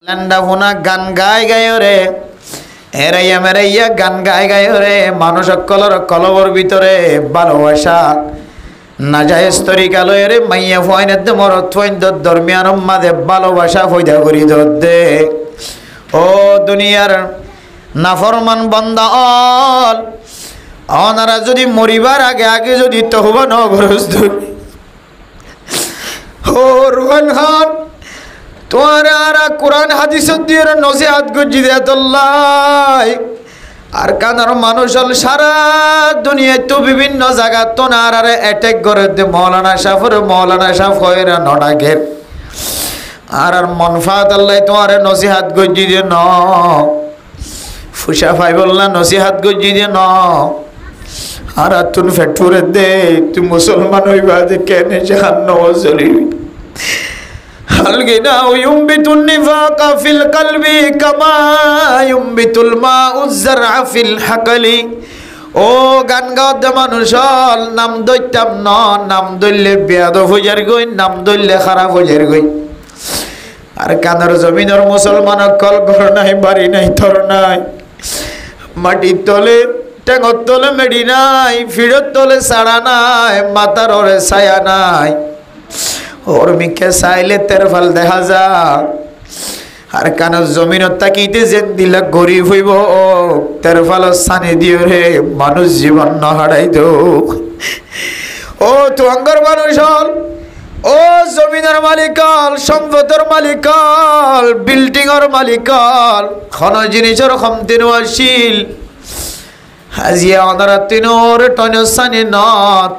Lambda ফোনা গান গায় গায় রে এরাইয়া মেরাইয়া গান গায় গায় রে মানুষ কলর কলবর ভিতরে ভালোবাসা না যায় স্তরিকালয় রে মাইয়া ফয়নে মরত ফইন দরমিয়ান মাঝে ভালোবাসা ফয়দা করি দে ও দুনিয়ার নাফরমান বান্দা অল অনারা যদি মরিবার আগে আগে যদি তওবা ন করস ও রুহান খান তোরা কোরআন হাদিস দিয়ে নসিহত গুজি দেয়াতুল্লাহ আর কানার মানুষ হল সারা দুনিয়ায় তো বিভিন্ন জায়গা তো নারে অ্যাটাক করে দে মৌলানা সাহ হয়রা নডাগের আর মনফাত আল্লাহ তোমার নসিহত গুজি দিয়ে ন ফুসা ভাই বললা নসিহত গুজি দিয়ে ন আর তুন ফেটুরে দে তুই মুসলমান হইবা যে কেনে জাহান্নাম চলিবি الغنى ينبت النفاق في القلب كما ينبت الماء الزرع في الحقل ও গান গাওয়ার মানুষ নাম দইতাম ন নাম দইলে বেয়াদ হইয়ার গই নাম দইলে খারাপ হইয়ার গই আর কানের জমিনের মুসলমান কল ঘর নাই বাড়ি নাই থর নাই মাটির তলে টেঙর তলে মেডি নাই ফিরত তলে সাড়া নাই মাথার ওরে ছায়া নাই ওর মিকে চাইলে তের ফাল দেখা যা আর কান জমিনত তাকিতে যেন দিলা গরিব হইব ও তের ফাল সানি দিও রে মানুষ জীবন ন হারাই দো ও তুঙ্গর মানুষ হল ও জমিনের মালিকল সম্পদের মালিকল বিল্ডিংর মালিকল খন জিনিসের ক্ষমতিন আসিল হাজিয়া অনারা তিনোর টন সানি ন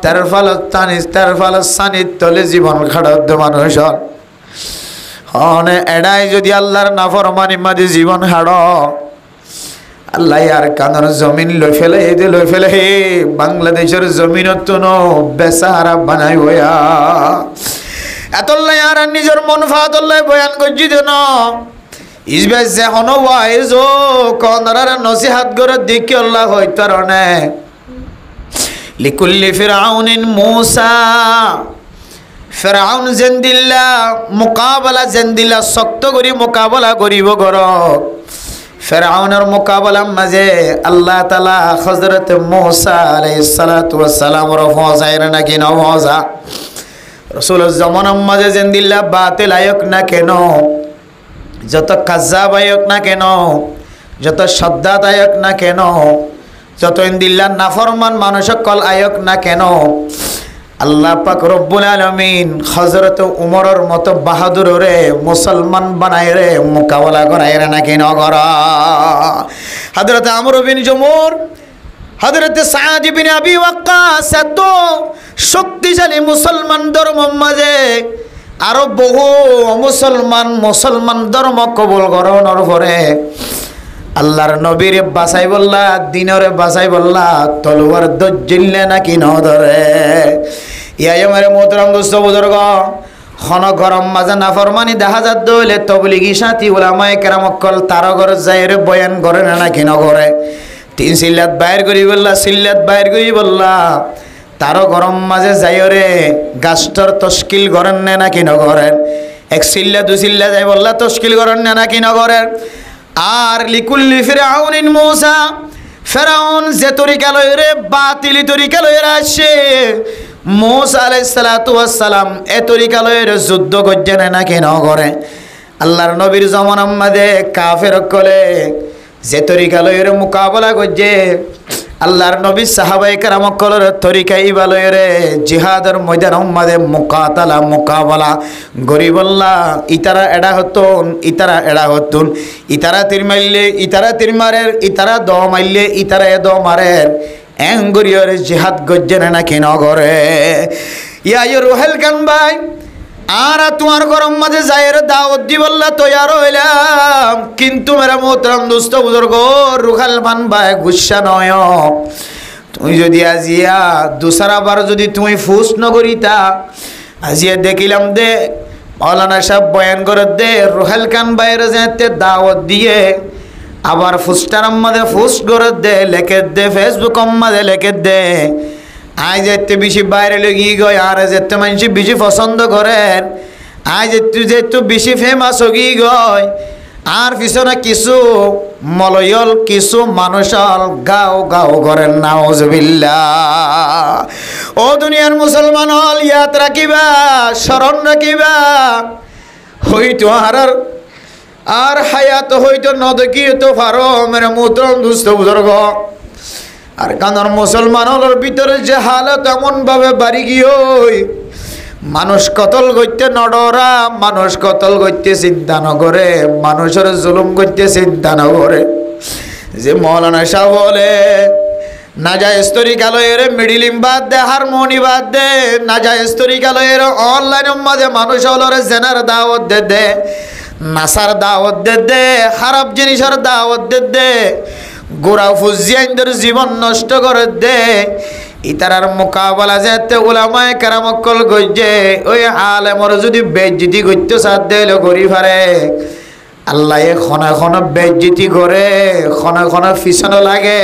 তের ফাল সানি তলে জীবন খাড়াদ্দ মানুষ হনে এড়াই যদি আল্লাহর নাফরমানি মাঝে জীবন হাড় আল্লাহ আর কানের জমিন লই ফেলে হে বাংলাদেশের জমিনত ন বেসাহারা বানাই বয়া এতল্লাই আর নিজের মন ফাতল্লাই বয়ান গজি দেন ইসবে যে হন ওয়াইজ ও কোনরার নসিহত গরে দিকে আল্লাহ হইতারনে লিকুল্লি ফিরাউনিন মূসা ফিরাউন জেন্দিল্লা মুকাবালা জেন্দিল্লা শক্ত করি মুকাবালা করিব গর ফিরাউনের মুকাবালার মাঝে আল্লাহ তাআলা হযরত মূসা আলাইহিস সালাতু ওয়াস সালাম রফাজাইর নাকি নওয়াজা রাসূলের জামানার মাঝে জেন্দিল্লা বাতিল আয়ক না কেন যত কাজ্জাব আয়ক না কেন যত সদ্দাত আয়ক না কেন যত ইন্দিল্লাহ নাফরমান মানুষ কল আয়ক না কেন আল্লাহ পাক রব্বুল আলামিন হযরত উমরের মতো বাহাদুর রে মুসলমান বানায় রে মোকাবেলা করায় রে নাকি নগর হযরত আমর বিন জমুর হযরত সাদ ইবনে আবি ওয়াক্কাস এত শক্তিশালী মুসলমান ধর্ম মাঝে আরো বহু মুসলমান ধর্ম কবুল করানোর পরে আল্লাহর নবীরে বাঁচাই বললা দিনরে বাঁচাই বললা তলোয়ার দজ্জিল্লে নাকি ন ধরে ইয়াই আমার মোহতরম দোস্ত বুজুর্গ খন গরম মাঝে নাফরমানি দেখা যাত দইলে তবলিগি সাথী উলামায়ে কেরামকল তার ঘর যাইরে বয়ান করে না নাকি ন করে তিন সিল্লাত বাইর করি বললা তারও গরম মাঝে যাইরে গাছটার তশকিল করেন না নাকি ন করেন এক সিল্লা দু সিল্লা যাই বললা তশকিল করেন না নাকি ন করেন আর লিকুল্লি ফিরাউনিন মূসা ফিরাউন যে তরিকা লইরে বাতিলি তরিকা লইরে আসে মূসা আলাইহিস সালাতু ওয়াস সালাম এ তরিকা লইরে যুদ্ধ করছে না নাকি ন করে আল্লাহর নবীর জামানার মাঝে কাফের কলে যে তরিকা লইরে মোকাবেলা করছে আল্লাহর নবী সাহাবায়ে কেরাম কলর তরিকা ইবালয়রে জিহাদের ময়দানের মাঝে মুকাতালা মুকাবালা গরিবল্লা ইতারা এড়া হতুন ইতারা তীর মারলে ইতারা তীর মারের ইতারা দ মারলে ইতারা দ মারের এঙ্গরিয়র জিহাদ গজ্জে না কেন করে ইয়া রুহেল কান ভাই আর তোমার গরম মাঝে যাইরে দাওয়াত দি বললা তৈয়ার হইলাম কিন্তু মেরা মোহতরম দোস্ত বুজুর্গ রুখাল মান ভাই গুসা নয় তুমি যদি আজিয়া দুসরা বার যদি তুমি ফুস নগরিতা আজিয়া দেখিলাম দে মৌলানা সাহেব বয়ান করে দে রুহাল কান ভাইয়ের যেতে দাওয়াত দিয়ে আবার ফুসটার মাঝে ফুস করে দে লেখে দে ফেসবুক মাঝে লেখে দে আই যেতে বেশি বাইরে লগি গয় আর যেতে মানুষ বেশি পছন্দ করেন আই যেতে বেশি ফেমাস হগি গয় আর পিছনে কিছু মলয়ল কিছু মানুষল গাও গাও করেন নাউজুবিল্লাহ। ও দুনিয়ার মুসলমান হল ইয়াদ রাখিবা, স্মরণ রাখিবা, হইতো আর হায়াত হইতো নদকিতো পারো মেরে মুতরম দুস্থ বুজুর্গ। আর কানার মুসলমান হলের ভিতরে যে হালত এমন ভাবে বাড়ি গিয়ে মানুষ কতল করতে নডরা, মানুষ কতল করতে চিন্তা নগরে, মানুষের জুলুম করতে চিন্তা নগরে। যে মৌলানা সাহেব বলে না যায় স্তরিকালয়ের মিডিলিং বাদ দে, হারমোনি বাদ দে, না যায় স্তরিকালয়ের অনলাইনের মাঝে মানুষ হলরে জেনার দাওয়াত দে দে, নাসার দাওয়াত দে দে, খারাপ জিনিসের দাওয়াত দে দে, গোড়া ফুজিয়াইনদের জীবন নষ্ট করে দে। ইতারার মোকাবেলা যেতে উলামায়ে কেরামকল গইজে ওই আলেমর যদি বেজ্জিতি করতে সাথ দিলে গরি পারে, আল্লাহ খনে খনে বেজ্জিতি করে, খনে খনে ফিসানো লাগে।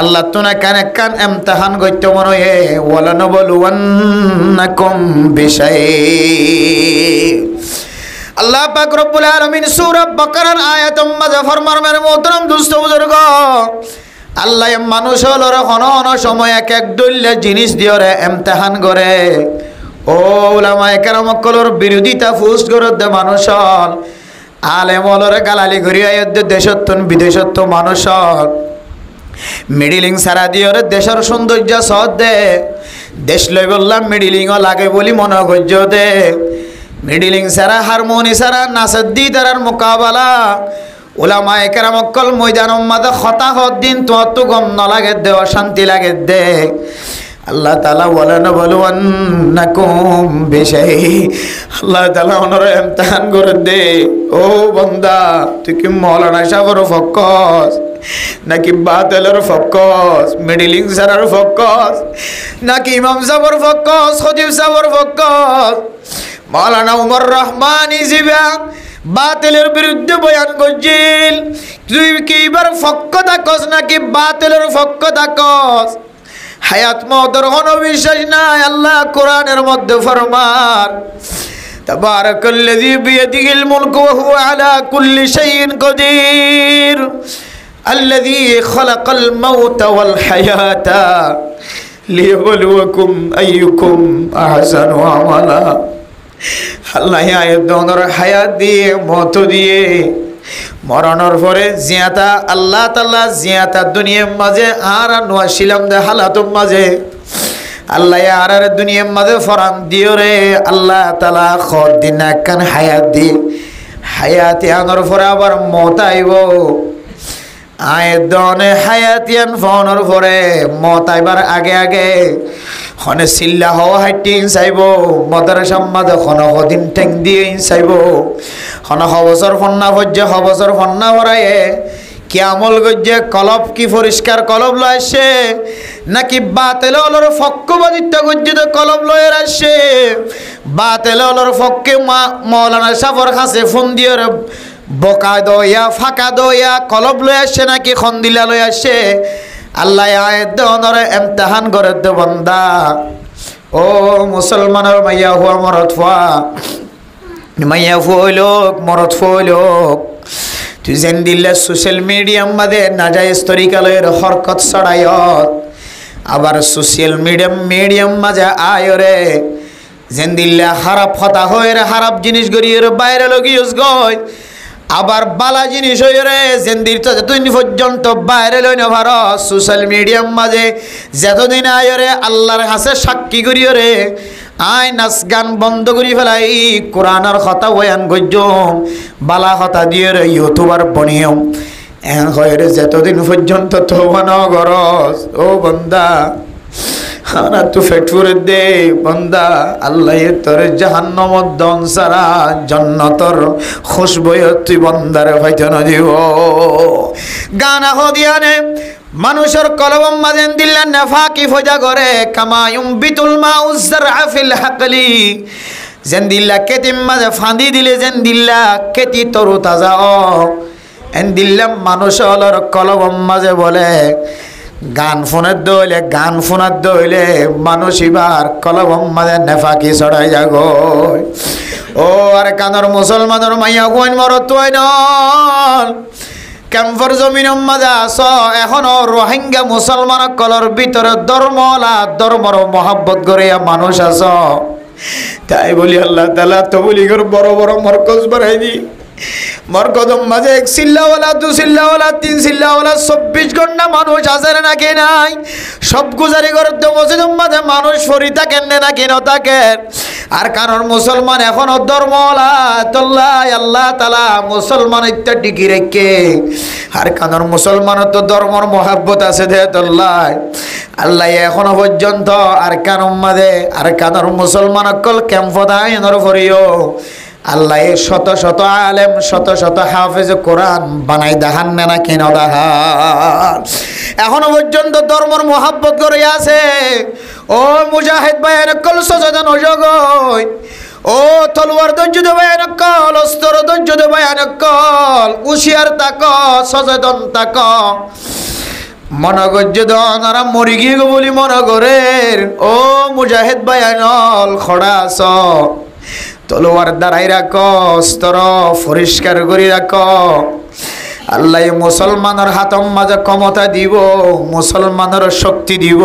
আল্লাহ তুনা কান কান ইমতিহান করতে মনে হয় ওয়ালানাবলুওয়ান্নাকুম বিশাই। আল্লাহ পাক রব্বুল আলামিন সূরা বাকারার আয়াতের মাঝে ফরমান মেরে মোহতরম দুস্থ বুজুর্গ, আল্লাহ মানুষ হলরে হন সময় এক এক দল্য জিনিস দিয়ে ইমতিহান করে। ও উলামায়ে কেরামকলর বিরোধিতা ফুস করে দে মানুষ হল, আলেম হলরে গালালি ঘুরিয়ে দে দেশত্বন বিদেশত্ব মানুষ হল, মিডিলিং সারা দিয়ে দেশের সৌন্দর্য সদ দে, দেশ লই বললাম মিডিলিংও লাগে বলি মনে করজ দে, মিডিলিং সারা হারমোনি সারা নাচের দি তারার মোকাবেলা উলামায়ে কেরামকল ময়দানের মাঝে হতাহত দিন তোমার তো গম না লাগে দে, অশান্তি লাগে দে। আল্লাহ তাআলা ওয়ালানাবলুওয়ান্নাকুম বিশাই, আল্লাহ তাআলা ওনারে ইমতিহান করে দে। ও বান্দা তুই কি মৌলানা সাহেবের ফোকাস নাকি বাতিলের ফোকাস, মিডিলিং সারার ফোকাস নাকি ইমাম সাহেবের ফোকাস, খতিব সাহেবের ফোকাস? মৌলানা উমর রহমানী জিবা বাতিলের বিরুদ্ধে বয়ান করছিল, তুই কি এবার ফক্ক থাকস নাকি বাতিলের ফক্ক থাকস? হায়াত মওতের কোনো বিশ্বাস নাই। আল্লাহ কোরআনের মধ্যে ফরমান তাবারাকাল্লাযী বিয়াদিহিল মুলকু ওয়া হুয়া আলা কুল্লি শাইইন কাদির আল্লাযী খালাকাল মাউতা ওয়াল হায়াতা লিয়াবলুয়াকুম আইয়ুকুম আহসানু আমালা। আল্লাহ আয়াতর হায়াত দিয়ে মত দিয়ে মরণের পরে জিয়াতা আল্লাহ তাআলা জিয়াতা দুনিয়ার মাঝে আর নোয়াছিলাম দে হালাতুর মাঝে আল্লাহ আর দুনিয়ার মাঝে ফরান দিও রে। আল্লাহ তাআলা খর দিন কান হায়াত দি, হায়াতি আনর পরে আবার মত আইব। আয়দনে হায়াতিয়ান ফোনের পরে মত আইবার আগে আগে হনে সিল্লা হওয়া হাইটি চাইব, মদারসার মাঝে খন দিন ঠেং দিয়ে চাইব, হন হবছর ফন্না ভজ্যে হবছর ফন্না ভরাইয়ে কি আমল গজ্যে কলব কি পরিষ্কার কলব লয় আসে নাকি বাতেল অলর ফক্কবাদিত্য গজ্যে কলব লয়ের আসে? বাতেল অলর ফক্কে মৌলানা সাফর কাছে ফোন দিয়ে বকা দয়া ফাঁকা দয়া কলব লয় আসে নাকি খন্দিলা লয় আসে? আল্লাহ আয়াত অনরে ইমতিহান করে দে বান্দা। ও মুসলমানের মাইয়া হুয়া মরত ফুয়া, মাইয়া ফুয়লোক মরত ফুয়লোক, তুই যেন দিল্লা সোশ্যাল মিডিয়ার মাঝে না যায় স্তরিকালয়ের হরকত ছড়ায়ত, আবার সোশ্যাল মিডিয়াম মাঝে আয় রে যেন দিল্লা খারাপ হতা হয়ে রে খারাপ জিনিস গড়িয়ে বাইরে লগিয়স গয়, আবার বালা জিনিস হয়ে রে জেন্দির যতদিন পর্যন্ত বাইরে লই না ভার সোশ্যাল মিডিয়ার মাঝে যতদিন আয় রে আল্লাহর কাছে সাক্ষী করিও রে আয় নাচ গান বন্ধ করি ফেলাই কোরআনের কথা বয়ান গজ্জম বালা কথা দিয়ে রে ইউটিউবার বনিয়ম এন হয়ে রে যতদিন পর্যন্ত তওবা না করস। ও বান্দা খানা তু ফেটফুরে দে বন্দা, আল্লাহ তোর জাহান্নামত দন সারা জান্নাতর খুশবুয় তুই বন্দারে হইতে না দিব। গানা হদিয়ানে মানুষের কলবম মাঝেন দিল্লা নেফাকি ফজা করে কামায়ুম বিতুল মাউজ্জারআ ফিল হাকলি, যেন দিল্লা কেতিম মাঝে ফাঁদি দিলে যেন দিল্লা কেতি তরু তাজা এন দিল্লা মানুষ হলর কলবম মাঝে বলে গান ফোনের দইলে গান ফোনার দইলে মানুষ এবার কলবম মাঝে নেফাকি ছড়াই যাগো ও আর কানর মুসলমানের মাইয়া কইন মরত নল ক্যাম্পর জমিন মাঝে আস এখনো রোহিঙ্গা মুসলমান কলর ভিতরে ধর্মলা ধর্মর মহাব্বত করে মানুষ আস তাই বলি আল্লাহ তাআলা তো বলি বড় বড় মরকজ বানাই দি মরকজম মাঝে এক সিল্লাওয়ালা দু সিল্লাওয়ালা তিন সিল্লাওয়ালা 24 ঘন্টা মানুষ আছে নাকি নাই সব গুজারি করতে মসজিদের মাঝে মানুষ ফরি থাকেন নাকি না থাকেন আর কারণ মুসলমান এখনো ধর্মওয়ালা তোল্লাহ আল্লাহ তাআলা মুসলমান ইত্যা টিকি রেখে আর কারণ মুসলমান তো ধর্মর মহাব্বত আছে দে তোল্লাহ আল্লাহ এখনো পর্যন্ত আর কারণ মাঝে আর কারণ মুসলমান কল ক্যাম্প দায় ফরিও আল্লাহ শত শত আলেম শত শত হাফেজ কোরআন বানাই দেখান না কেন দেখান এখনো পর্যন্ত ধর্মর মহাব্বত করে আছে ও মুজাহিদ ভাই কল সচেতন জগই ও তলোয়ার ধৈর্য দেবাই কল অস্ত্র ধৈর্য দেবাই কল উশিয়ার তাক সচেতন তাক মনগজ্য দনারা মরি গিয়ে বলি মনগরের ও মুজাহিদ ভাই নল খড়া আস তলোয়ার দাঁড়াই রাখ অস্ত্র পরিষ্কার করে রাখ আল্লাহ মুসলমানের হাতম মাঝে ক্ষমতা দিব মুসলমানের শক্তি দিব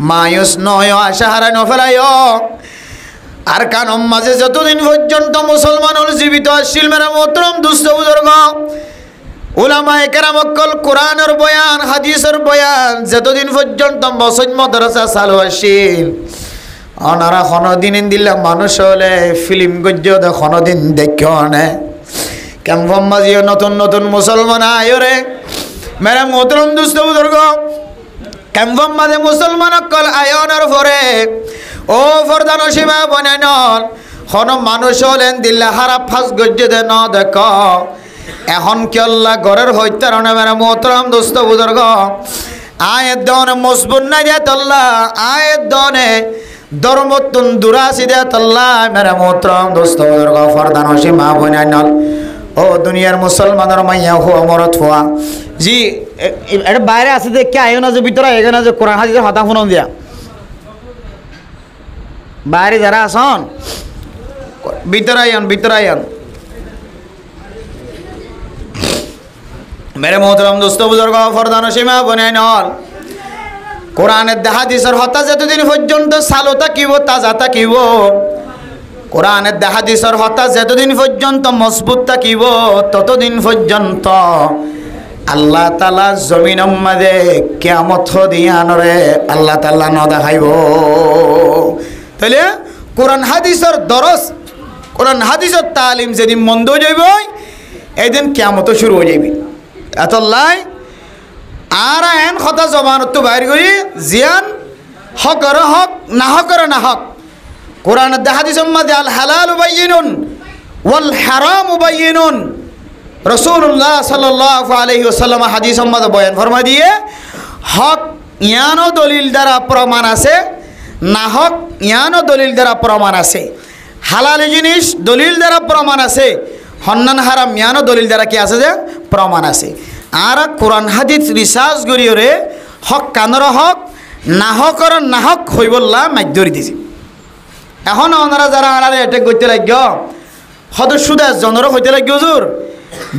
মায়ুস নয় আশা হারায় নফেলায় আর কানম মাঝে যতদিন পর্যন্ত মুসলমান জীবিত আসছিল মেরা মোহতরম দুস্থ বুজুর্গ উলামায়ে কেরাম কোরআনের বয়ান হাদিসের বয়ান যতদিন পর্যন্ত মসজিদ মাদ্রাসা চালু আসছিল ওনারা কোনোদিন দিলে মানুষ হলে ফিল্ম গজ্য কোনোদিন দেখো না ক্যাম্পম মাঝিও নতুন নতুন মুসলমান আয়রে মেরা মোহতরম দুস্থ বুজুর্গ ক্যাম্পম মাঝে মুসলমান কল আয়নের পরে ও ফরদান সীমা বনে নল কোনো মানুষ হলেন দিল্লা হারা ফাঁস গজ্য দে ন দেখ এখন কি আল্লাহ ঘরের হইতারণে মেরা মোহতরম দুস্থ বুজুর্গ আয়ের দনে মজবুত নাই দে তল্লা আয়ের দনে ধর্মতুন দুরাসি দে তল্লা মেরা মোহতরম দুস্থ বুজুর্গ ফরদান সীমা বনে নল ও দুনিয়ার মুসলমানের মাইয়া হো মরত হওয়া জি এটা বাইরে আছে দেখে আইও না যে ভিতরে এখানে যে কোরআন হাদিসের হতা শুনুন দিয়া বাইরে যারা আসন ভিতরে আইন মেরে মোহতরম দোস্ত বুজুর্গ ফরদান সীমা বনে নল কোরআনের হাদিসের হতা যতদিন পর্যন্ত চালু থাকিব তাজা থাকিব কোরআনের হাদিসের হতা যতদিন পর্যন্ত মজবুত থাকিব ততদিন পর্যন্ত আল্লাহ তাআলা জমিনের মাঝে কিয়ামত দিয়ানরে আল্লাহ তাআলা ন দেখাইব তাহলে কোরআন হাদিসের দরস কোরআন হাদিসের তালিম যেদিন মন্দ যাইব এদিন কিয়ামত শুরু হয়ে যাইবে এতলাই আর এন কথা জবানত বাইর করি জিয়ান হকর হক না হকর না হক কোরআন হাদিসের মাঝে আল হালাল বাইয়িনুন ওয়াল হারাম বাইয়িনুন রাসূলুল্লাহ সাল্লাল্লাহু আলাইহি ওয়াসাল্লাম হাদিসের মাঝে বয়ান ফরমাই দিয়ে হক ইয়ানো দলিল দ্বারা প্রমাণ আছে না হক ইয়ানো দলিল দ্বারা প্রমাণ আছে হালাল জিনিস দলিল দ্বারা প্রমাণ আছে হন্নান হারাম ইয়ানো দলিল দ্বারা কি আছে যে প্রমাণ আছে আর কোরআন হাদিস রিসার্চ করিওরে হক কানর হক না হকর না হক হইবল্লা মাধ্যরি দিছি এখন ওনারা যারা আড়ালে অ্যাটেক করতে লাগল সদস্য জনেরও হইতে লাগবে হুজুর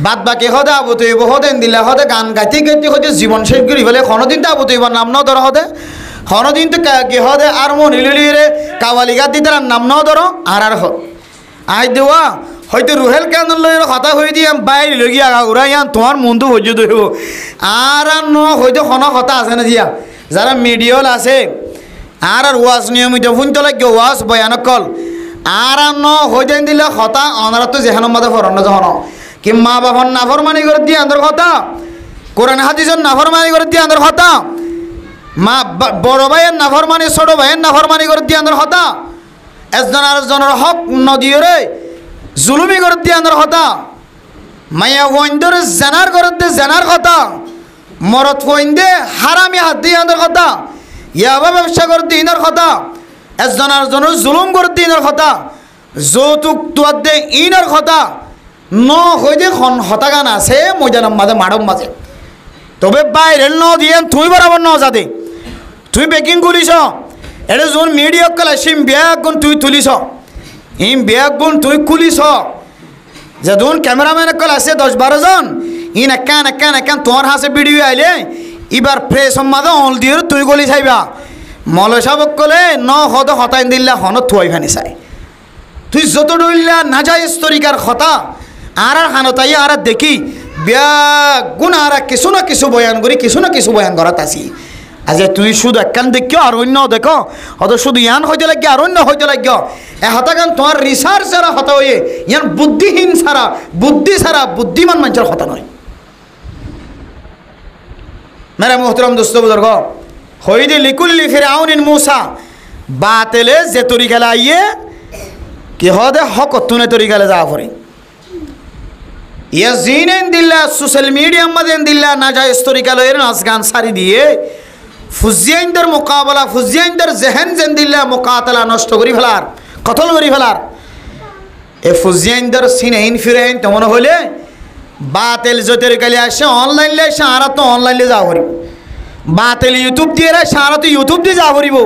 বাদ বাকি হদে আবুত হইব হদেন দিলে হদে গান গাইতে গাইতে হইতে জীবন শেষ করি ফেলে কোনোদিন তো আবুত হইব নাম ন ধর হদে কোনোদিন তো কি হদে আর মন হিলিরে কাওয়ালি গাদ দিতে নাম ন ধর আর হদ আই দেওয়া হয়তো রুহেল কেন লই কথা হয়ে দিয়ে বাইরে লগি আগা উড়াই আন তোমার মনটো হইজ ধরিব আর ন হয়তো কোনো কথা আছে না দিয়া যারা মিডিয়াল আছে আর ওয়াজ নিয়মিত শুনতে লাগে ওয়াজ বয়ান কল আর ন হইতেন দিলে কথা অনারা তো যেখানে মাঝে ফরন যখন কি মা বাবার নাফরমানি করে দিয়ে আন্দর কথা কোরআন হাদিসের নাফরমানি করে দিয়ে আন্দর কথা মা বড় ভাইয়ের নাফরমানি ছোট ভাইয়ের নাফরমানি করে দিয়ে আন্দর কথা একজন আর একজনের হক নদীয় রে জুলুমি করে দিয়ে আন্দর কথা মাইয়া ওইন্দর জেনার করে দিয়ে জেনার কথা মরত ওইন্দে হারামি হাত দিয়ে আন্দর কথা ইয়াবা ব্যবসা করে দিয়ে ইনার কথা একজন আর একজনের জুলুম করে দিয়ে ইনার কথা যৌতুক তুয়ার দিয়ে ইনার কথা ন হই যে হতাগান আছে ময়দানের মাঝে মাঠের মাঝে তবে বাইরে ন দিয়ে তুই বরাবর ন যাতে তুই বেকিং করিস এটা যখন মিডিয়া কাল সিম ব্যাগ গুণ তুই তুলিস ইম ব্যাগ গুণ তুই খুলিস যে যখন ক্যামেরাম্যান কাল আছে 10-12 জন ইন একান তোমার হাসে ভিডিও আইলে এবার ফ্রেশ মাঝে অল দিয়ে তুই গলি চাইবা মলয় সাবক কলে ন হদ হতাইন দিল্লা হন থুয়াই ফানি চাই তুই যত ডইলা না যায় তরিকার হতা আর হানতাই আর দেখি ব্যাগ গুণ আর কিছু না কিছু বয়ান করাত আছি আজ তুই শুধু একখান দেখো আর অন্য দেখো হয়ত শুধু ইয়ান হইতে লাগে আর অন্য হইতে লাগে এ হতাগান তোমার রিসার্চ ছাড়া হতা হয়ে ইয়ান বুদ্ধিহীন ছাড়া বুদ্ধি ছাড়া বুদ্ধিমান মানুষের হতা নয় মেরা মোহতরম দোস্ত বুজুর্গ হইদে লিকুল্লি ফিরআউনিন মুসা বাতেলে যে তরিকালে আইয়ে কি হদে হক তুনে তরিকালে যা পড়ে ইয়াজিনেন দিল্লা সোশ্যাল মিডিয়া মাদেন দিল্লা না যায় তরিকালে নাচ গান সারি দিয়ে ফুজিয়াইনদের মোকাবেলা ফুজিয়াইনদের জেহেন জেন দিল্লা মোকাতলা নষ্ট করি ফেলার কতল করি ফেলার এ ফুজিয়াইনদের সিনেইন ফিরেইন তেমন হইলে বাতেল জতের কালে আসে অনলাইন আসে আর তো অনলাইনে যা করিব বাতেল ইউটিউব দিয়ে সারা তো ইউটিউব দিয়ে যা করিব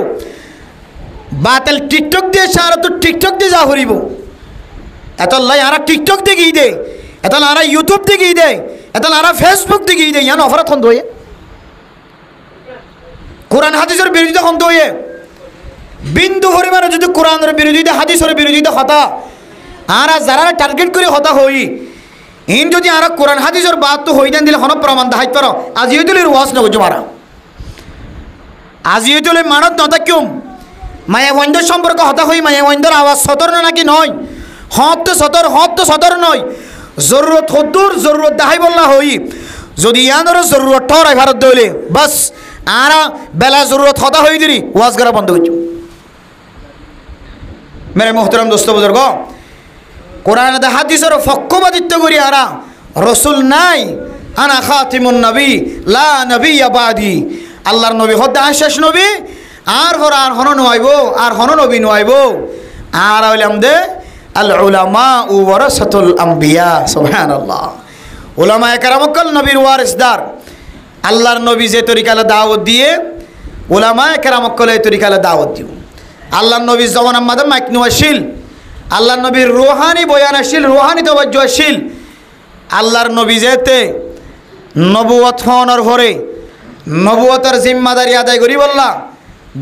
বাতেল টিকটক দিয়ে সারা তো টিকটক দিয়ে যা করিব এত লাই আর টিকটক দিয়ে গিয়ে দে এত আর ইউটিউব দিয়ে গিয়ে দে এত আর ফেসবুক দিয়ে গিয়ে দে ইয়ান অফার খন্দ হয়ে কোরআন হাদিসের বিরোধিতা খন্দ হয়ে বিন্দু পরিমাণে যদি কোরআনের বিরোধিতা হাদিসের বিরোধিতা হতা আর যারা টার্গেট করে হতা হই ইন যদি আর কোরআন হাদিসের বাদ তো হই দেন দিলে হন প্রমাণ দেখাইতে পারো আজিও তুলে ওয়াজ না করছো মারা আজিও তুলে মানত নতা কিউম মায়া বন্ধের সম্পর্ক হতা হই মায়া বন্ধের আওয়াজ সতর না নাকি নয় হত তো সতর নয় জরুরত হদ্দুর জরুরত দেখাই বললা হই যদি ইয়ানোর জরুরত ঠরাই ভারত দইলে বাস আর বেলা জরুরত হতা হই দিলি ওয়াজ করা বন্ধ করছো মেরে মোহতরম দোস্ত বুজুর্গ কোরআন হাদিসের পক্ষপাতিত্ব করি আরা রসুল নাই আনা খাতিমুন নবী লা নবিয়্যা বাদি আল্লাহর নবী হদ্দা শেষ নবী আর হর আর হন নইব আর হন নবী নইব আর হইলাম দে আল উলামা ওয়ারাসাতুল আম্বিয়া সুবহানাল্লাহ উলামায়ে কেরাম কল নবীর ওয়ারিসদার আল্লাহর নবী যে তরিকালে দাওয়াত দিয়ে উলামায়ে কেরাম কল এই তরিকালে দাওয়াত দিও আল্লাহর নবীর জমানার মধ্যে মাইকনু আসিল আল্লাহর নবীর রুহানি বয়ান আসিল রুহানি তওয়াজ্জু আসিল আল্লাহর নবী যেতে নবুয়ত হওয়ার পরে নবুয়তের জিম্মাদারি আদায় করি বললা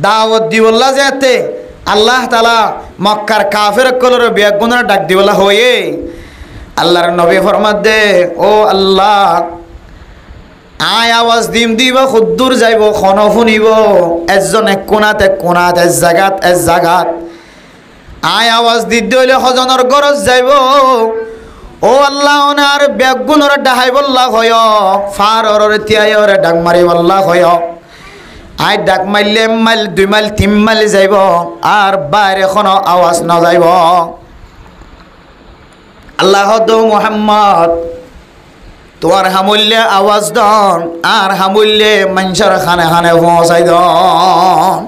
দাওয়াত দি বললা যেতে আল্লাহ তাআলা মক্কার কাফের কলর বেগুনের ডাক দি বলা হয়ে আল্লাহর নবী ফরমাত দে ও আল্লাহ আয় আওয়াজ দিম দিব খুদ্দুর যাইব খন শুনিব একজন এক কোনাত এক জাগাত আয় আওয়াজ দিতে হইলে হজনের গরজ যাইব ও আল্লাহ ওনার বেগুনের ডাহাই বললা হয় ফার তিয়াইরে ডাক মারি বললা হয় আয় ডাক মারলে মাইল 2 মাইল 3 মাইল যাইব আর বাইরে কোনো আওয়াজ না যাইব আল্লাহ দো মুহাম্মদ তোমার হামুল্যে আওয়াজ দন আর হামুল্যে মানুষের খানে খানে পৌঁছাই দন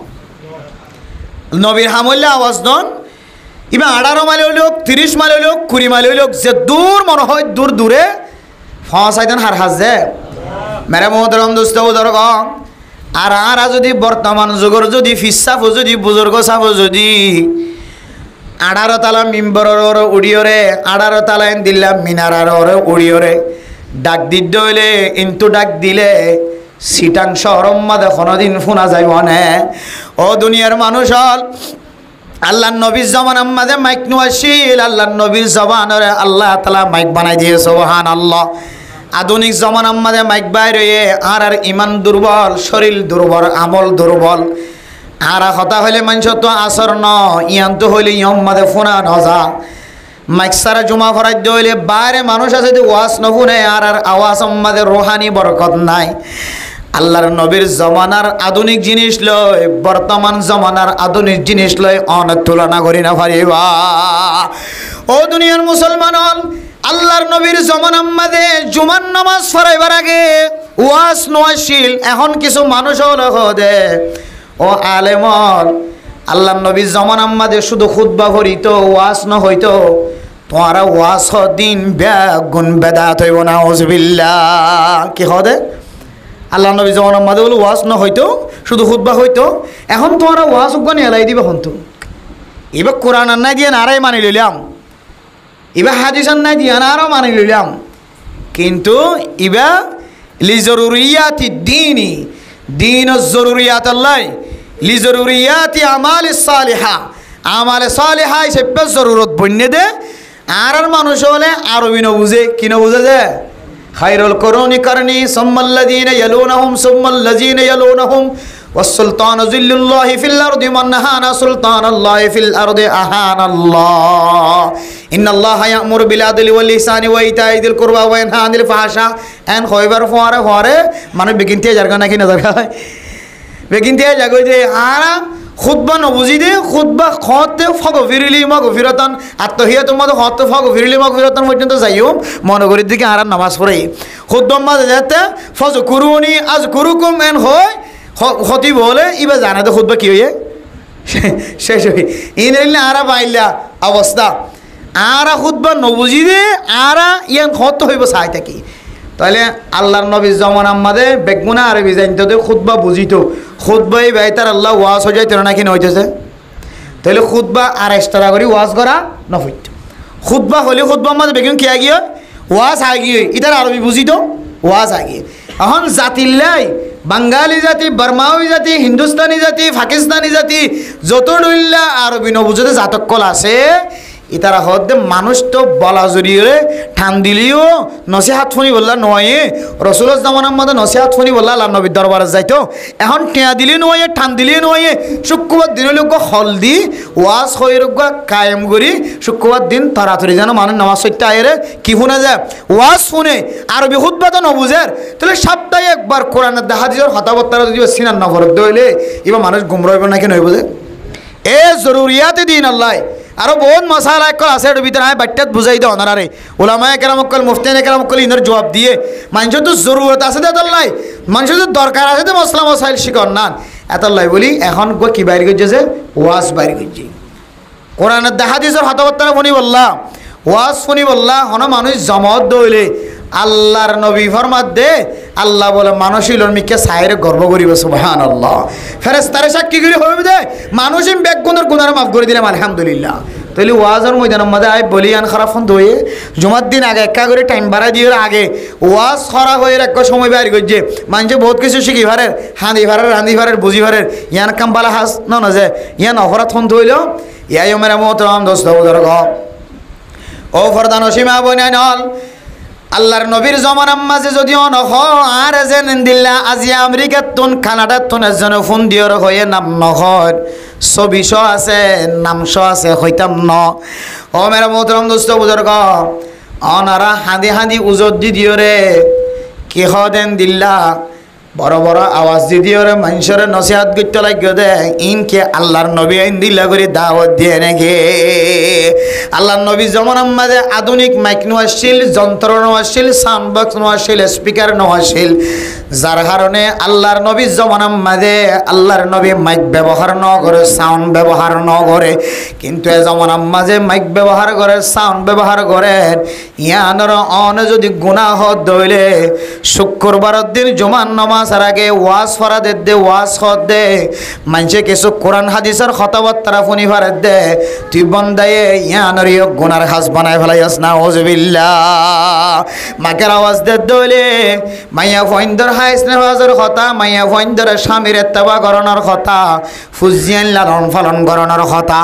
নবীর হামুল্যে আওয়াজ দন ইবা 18 মাইল হইলোক 30 মাইল হইলোক 20 মাইল হইলোক যে দূর মনে হয় দূরে পৌঁছাই দেন হার হাজে মেরে মোহতরম দোস্ত বুজুর্গ আর যদি বর্তমান যুগের যদি ফিসাফ যদি বুজুর্গ সাফ যদি 18 তালা মিম্বরের উড়িয়রে 18 তালা দিল্লা মিনারার উড়িয়রে ডাক দিতে হইলে কিন্তু ডাক দিলে সিটাং শহরম মাঝে কোনোদিন শোনা যাইব না ও দুনিয়ার মানুষ হল আল্লাহর নবীর জমানার মাঝে মাইক নওয়াসিল আল্লাহর নবীর জবানরে আল্লাহ তাআলা মাইক বানাই দিয়ে সুবহানাল্লাহ আধুনিক জমানার মাঝে মাইক বাইরে আর ইমান দুর্বল শরীর দুর্বল আমল দুর্বল আর কথা হইলে মানুষ তো আসর ন ইয়ান তো হইলে ইয়ম মাঝে ফোনা নজা মাইক সারা জমা ফরাই হইলে বাইরে মানুষ আছে যে ওয়াজ নফুনে আর আওয়াজ মাঝে রোহানি বরকত নাই আল্লাহর নবীর জমানার আধুনিক জিনিস লয় বর্তমান জমানার আধুনিক জিনিস লয় অনেক তুলনা করি না পারিবা ও দুনিয়ার মুসলমান আল্লাহর নবীর জমানার মাঝে জুমার নামাজ পড়াইবার আগে ওয়াজ নওয়াসিল এখন কিছু মানুষ হলে ও আলেমর আল্লাহর নবীর জমানার মাঝে শুধু খুতবা হইতো ওয়াজ ন হইতো তোমারা ওয়াজ দিন বেগুন বেদাত হইব না নাউজুবিল্লাহ। কি হদে আল্লাহ নবী জমানার মাঝে বলে ওয়াজ না হইতো, শুধু খুতবা হইতো। এখন তোমারা ওয়াজ উগানি এলাই দিবে হন তো। এবার কোরআন আন্নাই দিয়ে নারাই মানি লইলাম, এবার হাদিস আন্নাই দিয়ে নারও মানি লইলাম, কিন্তু এবার লি জরুরিয়াতি দিনী দিন জরুরিয়াত আল্লাহ লি জরুরিয়াতি আমাল সালিহা আমাল সালিহা হিসেবে জরুরত বন্যে দে। আর মানুষ হলে আরবি ন বুঝে, কি ন বুঝে যে খায়রুল কুরুনি কারনি সুম্মাল্লাযীনা ইয়ালুনাহুম সুম্মাল্লাযীনা ইয়ালুনাহুম ওয়াস-সুলতানু যিল্লুল্লাহি ফিল আরদি মান নাহানা সুলতানাল্লাহি ফিল আরদি আহানাল্লাহ ইন্নাল্লাহা ইয়া'মুরু বিল আদলি ওয়াল ইহসানি ওয়া ইতা'i যিল কুরবা ওয়া ইয়ানহা আনিল ফাহশা। এন কয়বার ফরে মানে বেগিনতে জারগা নাকি না জারগা বেগিনতে জাগো যে আরা খুতবা নবুজি দে খুতবা খতে ফগফিরিলি মগফিরাতান আত্তহিয়াতুল মধ্যে খতে ফগফিরিলি মগফিরাতান পর্যন্ত যাইও মনগরীর দিকে আর নামাজ পড়ে খুতবা মাঝে যেতে ফজকুরুনি আযকুরুকুম এন হয় খতিব বলে ইবা জানা তো খুতবা কি হয়ে শেষ হই ইনরিলে আরা পাইলা অবস্থা আরা খুতবা নবুজি দে আরা ইয়ান খত হইব চাই থাকি। তাহলে আল্লাহর নবী জমানার মাঝে বেগুনা আরবি জানতো দে খুতবা বুঝিতো খুতবাই বাইতার আল্লাহ ওয়াজ হয়ে যাইতো নাকি না হইতেছে। তাহলে খুতবা আর এক্সট্রা করে ওয়াজ করা না হইত। খুতবা হলে খুতবার মাঝে বেগুন কে আগিয়ে ওয়াজ আগিয়ে ইতার আরবি বুঝিতো ওয়াজ আগিয়ে। এখন জাতিল্লাই বাঙালি জাতি, বার্মাওয়ি জাতি, হিন্দুস্তানি জাতি, পাকিস্তানি জাতি যত ডইল্লা আরবি নবুঝতে জাতকল আছে ইতারা হদ্দে মানুষ তো বলা জড়িয়ে ঠান দিলিও নসিহাত ফোনি বললা নয় রসুল জামানার মধ্যে নসিহাত ফোনি বললা আল্লাহ নবীর দরবারে যাইতো। এখন টেয়া দিলে নয় ঠান দিলে নয় শুক্রবার দিন লোক হলদি ওয়াজ হয়ে রোগ কায়েম করি শুক্রবার দিন তাড়াতাড়ি যেন মানুষ নামাজ সত্যি আয়েরে কি শুনে যায় ওয়াজ শুনে আরবি খুতবা তো নবুঝের। তাহলে সপ্তাহে একবার কোরআনের দেখা দিয়ে হতাবত্তা যদি সিনার নফরত দইলে এবার মানুষ গুমরাইব নাকি নয় বুঝে। এ জরুরিয়াতে দিন আল্লাহ আরো বহুত মশালা একল আছে এর ভিতরে বাট্টাত বুঝাই দেওয়া ওনারে ওলামায়ে কেরাম কল মুফতিয়ানে কেরাম কল ইনার জবাব দিয়ে মানুষের তো জরুরত আছে দে আল্লাহ মানুষের তো দরকার আছে তো মশলা মশাইল শিকর না এত আল্লাহ বলি এখন কি বাইর করছে যে ওয়াজ বাইর করছে কোরআনের দেখা দিয়েছে হতাবত্তা ফোনি বললা ওয়াজ ফোনি বললা হন মানুষ জমত দইলে আল্লাহর নবী ফরমাত দে আল্লাহ বলে মানুষের মিকে সাইরে গর্ব করিব সুবহানাল্লাহ ফেরেশতারে সাক্ষী করি হইবে দে মানুষের বেগুনের গুনার মাফ করে দিলাম আলহামদুলিল্লাহ। তাহলে ওয়াজের ময়দানের মধ্যে আই বলিয়ান খারাপ ফোন দইয়ে জুমার দিন আগে একা করে টাইম বাড়াই দিয়ে আগে ওয়াজ খরা হয়ে এক সময় বাইর করছে মানুষে বহুত কিছু শিখি ভারের হাঁদি ভারের রাঁধি ভারের বুঝি ভারের ইয়ান কাম বালা হাস না যে ইয়ান অপরাধ ফোন দইল ইয়াই মেরা মোহতরম দোস্ত ও ফরদান সীমা বনাই নল আল্লাহর নবীর জমানার মাঝে যদিও নহ আর যেন দিল্লা আজি আমেরিকার তুন কানাডার তুন এজন ফোন দিয়র হয়ে নাম নহর ছবিশ আছে নামশ আছে হইতাম ন ও মেরা মোহতরম দোস্ত বুজুর্গ অনারা হাঁদি হাঁদি উজত দি দিয়রে কেহ দেন দিল্লা বড় বড় আওয়াজ দি দিয়রে মানুষের নসিহাত করতে লাগিয়ে দে ইনকে আল্লাহর নবী আইন দিল্লা করে দাওয়াত দিয়ে নাকি আল্লাহর নবী জমানার মাঝে আধুনিক মাইক নোয়াশীল যন্ত্র নোয়াশীল সাউন্ড বক্স নোয়াশীল স্পিকার নোয়াশীল যার কারণে আল্লাহর নবী জমানার মাঝে আল্লাহর নবী মাইক ব্যবহার ন করে সাউন্ড ব্যবহার ন করে কিন্তু এ জমানার মাঝে মাইক ব্যবহার করে সাউন্ড ব্যবহার করে ইয়ানোর অনে যদি গুনাহ দইলে শুক্রবারের দিন জুমার নামাজ আর আগে ওয়াজ ফরা দে ওয়াজ হদ দে মানুষে কিছু কোরআন হাদিসের খতাবত্তারা ফোনি ফারে দে তুই বন্দায়ে ইয়ানোর গুনার হাস বানায় ফেলাইস না ওজবিল্লাহ মাকের আওয়াজ দে দইলে মাইয়া ফইন্দর হাইস নেওয়াজের কথা মাইয়া ফইন্দর স্বামীর এত্তেবা করানোর কথা ফুজিয়ান লালন পালন করানোর কথা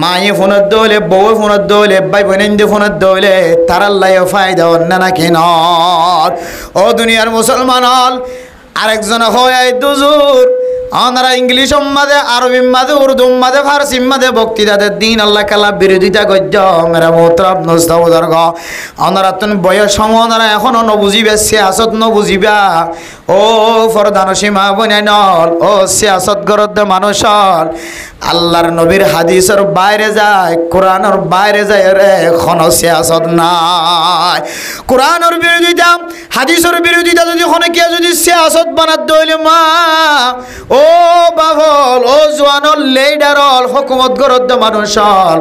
মায়ে ফোনত দইলে বউ ফোনত দইলে ভাই বোনেন্দে ফোনত দইলে তার আল্লাহ ফায়দা অন্য নাকি নর ও দুনিয়ার মুসলমান হল আরেকজন হয় দুজুর ওনারা ইংলিশ মাঝে আরবি মাঝে উর্দু মাঝে ফার্সি মাঝে বক্তৃতাদের দিন আল্লাহ কালা বিরোধিতা গজ্য মেরা মোহতরম নস্তাবুদর্গ ওনারা তুমি বয়স সম ওনারা এখনো নবুঝিবে সিয়াসত নবুঝিবা ও ফরদান সীমা বনাই নল ও সিয়াসত গরদ মানুষ আল্লাহর নবীর হাদিসের বাইরে যায় কোরআনের বাইরে যায় রে এখনো সিয়াসত নাই কোরআনের বিরোধিতা হাদিসের বিরোধিতা যদি অনেকে যদি সিয়াসত বানাত দইলে মা ও বাবল ও জওয়ানল লেডারল হুকুমত গরদ মানুষল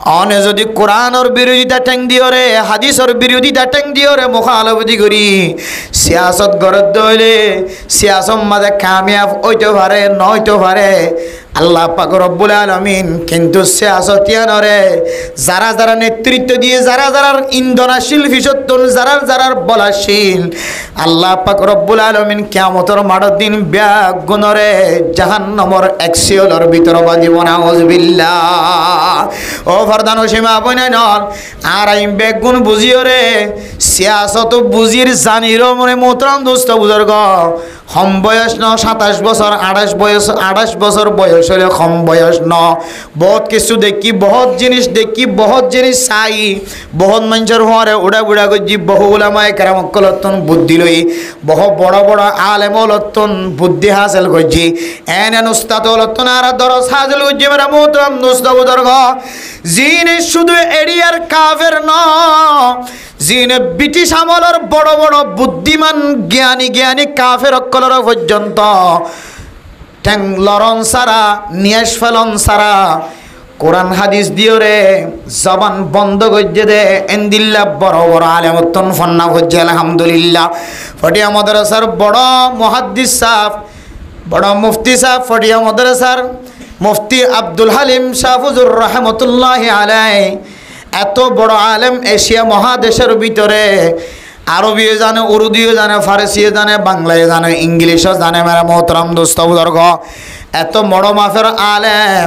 অনে যদি কোরআনের বিরোধিতা ঠেং দিও রে, হাদিসের বিরোধিতা ঠেং দিও রে, মুখালফতি করি সিয়াসত গরদ দইলে সিয়াসত মাঝে কামিয়াব হইতে পারে নইতে পারে আল্লাহ পাক রব্বুল আলামিন। কিন্তু সিয়াসতিয়ানরে যারা যারা নেতৃত্ব দিয়ে যারা যারা ইন্ধনাশীল ফিসত্তন যারা যারা বলাশীল আল্লাহ পাক রব্বুল আলামিন কিয়ামতের মাঠের দিন ব্যাগ গুণরে জাহান্নামের এক্সিয়লের ভিতর বাজিব নাউযুবিল্লাহ। ও ফরদান সীমা বনে নন আর আই ব্যাগ গুণ বুঝিও রে সিয়াসত বুঝির জানিরও মনে মোহতরম দোস্ত বুজুর্গ কম বয়স ন 27 বছর 28 বছর বয়স হলে কম বয়স ন। বহুত কিছু দেখি বহুত জিনিস দেখি বহুত জিনিস চাই বহুত মানুষের হরে উড়া বুড়া গজি বহু উলামায়ে কেরাম কলতন বুদ্ধি লই বহু বড় বড় আলেম লতন বুদ্ধি হাসিল গজি এন উস্তাদ লতন আর দরস হাসিল গজি মেরা মোহতরম দোস্ত বুজুর্গ জিনে শুধু এরিয়ার কাফের ন জিনে ব্রিটিশ আমলের বড় বড় বুদ্ধিমান জ্ঞানী জ্ঞানী কাফের অকলর পর্যন্ত ঠ্যাং লরন সারা নিয়াস ফেলন সারা কোরআন হাদিস দিও রে জবান বন্ধ গজ্জে দে এন্দিল্লা বড় বড় আলেমতন ফন্না হজ্জে আলহামদুলিল্লাহ। ফটিয়া মাদ্রাসার বড় মুহাদ্দিস সাহেব বড় মুফতি সাহেব ফটিয়া মাদ্রাসার মুফতি আব্দুল হালিম শাহ হুজুর রহমতুল্লাহি আলাইহি এত বড় আলেম এশিয়া মহাদেশের ভিতরে আরবিও জানে উর্দুও জানে ফারসিও জানে বাংলায় জানে ইংলিশও জানে মেরা মোহতরম দোস্ত বুজুর্গ এত বড় মাফের আলেম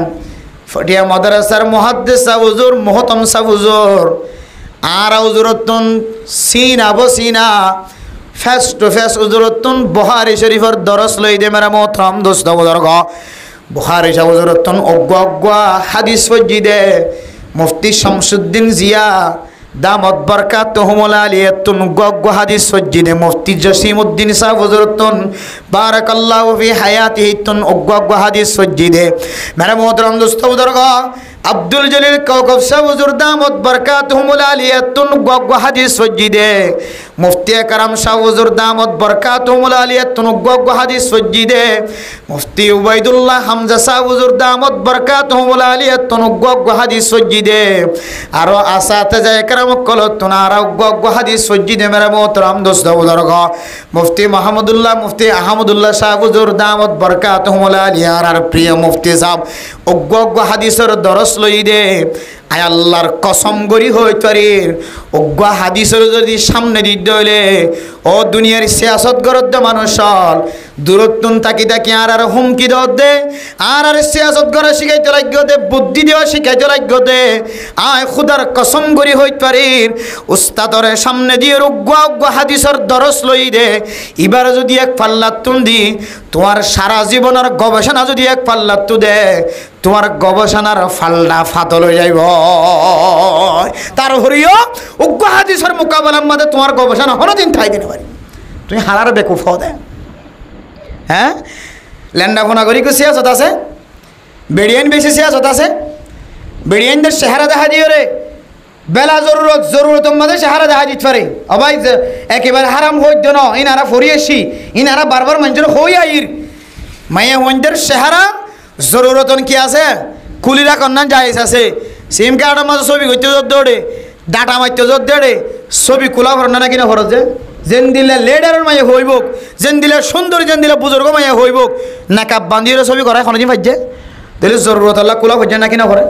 ফটিয়া মাদ্রাসার মুহাদ্দিস সাহেব হুজুর মোহতম সাহেব হুজুর আর হুজুরতুন সিনা বসিনা ফেস টু ফেস হুজুরতুন বুখারী শরীফের দরস লই দে মেরা মোহতরম দোস্ত বুজুর্গ বুখারী সাহেব হুজুরতুন অজ্ঞ হাদিস ফজি দে মুফতি শামসুদ্দিন জিয়া দামত বরকাতুহুমুল আলিয়াতুন গগ হাদিস সজ্জিদে মুফতি জসিমউদ্দিন সাহেব হুজুরতুন বারাকাল্লাহু ফি হায়াতিহি তুন গগ হাদিস সজ্জিদে মেরা মোহতরম দোস্ত বুজুর্গ আব্দুল জলিল কাউকব সাহেব হুজুর দামত বরকাতুহুমুল আলিয়াতুন গগ হাদিস সজ্জিদে মুফতি আকরাম সাহেব হুজুর দামত বরকাতুহুমুল আলিয়াতুন গগ হাদিস সজ্জিদে মুফতি উবাইদুল্লাহ হামজা সাহেব হুজুর দামত বরকাতুহুমুল আলিয়াতুন গগ হাদিস সজ্জিদে আর আসাতে যায় کرام কলতুন আর গগ হাদিস সজ্জিদে মেরা মোহতরম দোস্ত বুজুর্গ মুফতি মাহমুদুল্লাহ মুফতি আহমদুল্লাহ সাহেব হুজুর দামত বরকাতুহুমুল আলিয়া আর প্রিয় মুফতি সাহেব গগ হাদিসের দরস লই দে আয় আল্লাহর কসম গরি হইতরির অজ্ঞ হাদিসের যদি সামনে দিতে হইলে ও দুনিয়ার সিয়াসত গরদ মানুষ দূরত্বন তাকি তাকি আর হুমকি দে আর সিয়াসত গড়া শিখাইতে লাগবে দে বুদ্ধি দেওয়া শিখাইতে লাগবে দে আয় খুদার কসম গরি হইতরির উস্তাদরে সামনে দিয়ে অজ্ঞ হাদিসের দরস লই দে এবার যদি এক পাল্লা তুন দি তোমার সারা জীবনের গবেষণা যদি এক পাল্লা তু দে তোমার গবেষণার ফালটা ফাতল হয়ে যাইব তার হরিও উগ্র হাদিসের মোকাবেলার মধ্যে তোমার গবেষণা কোনোদিন থাকবে না তুমি হারার বেকুফ দে হ্যাঁ ল্যান্ডা ফোনা করি সিয়াসত আছে বেড়িয়ান বেশি সিয়াসত আছে বেড়িয়ানদের চেহারা দেখা দিও রে বেলা জরুরত মধ্যে চেহারা দেখা দিতে পারে অবাই একেবারে হারাম হইত ন ইনারা ফরিয়েছি ইনারা বারবার মানুষের হই আইর মাইয়া হইনদের চেহারা জরুরতন কি আছে কুলিরা কন্যা যাইস আছে সিম কার্ডের মাঝে ছবি করতে জোর দৌড়ে ডাটা মারতে জোর দেড়ে ছবি খোলা ভর না কিনা খরচ যেন দিলে লেডারের মাইয়া হইব যেন দিলে সুন্দর যেন দিলে বুজুর্গ মাইয়া হইব নাকাব বান্ধিয়ে ছবি করায় কোনোদিন ভাজ্যে দিলে জরুরত আল্লাহ খোলা ভাজ্যে না কিনা করে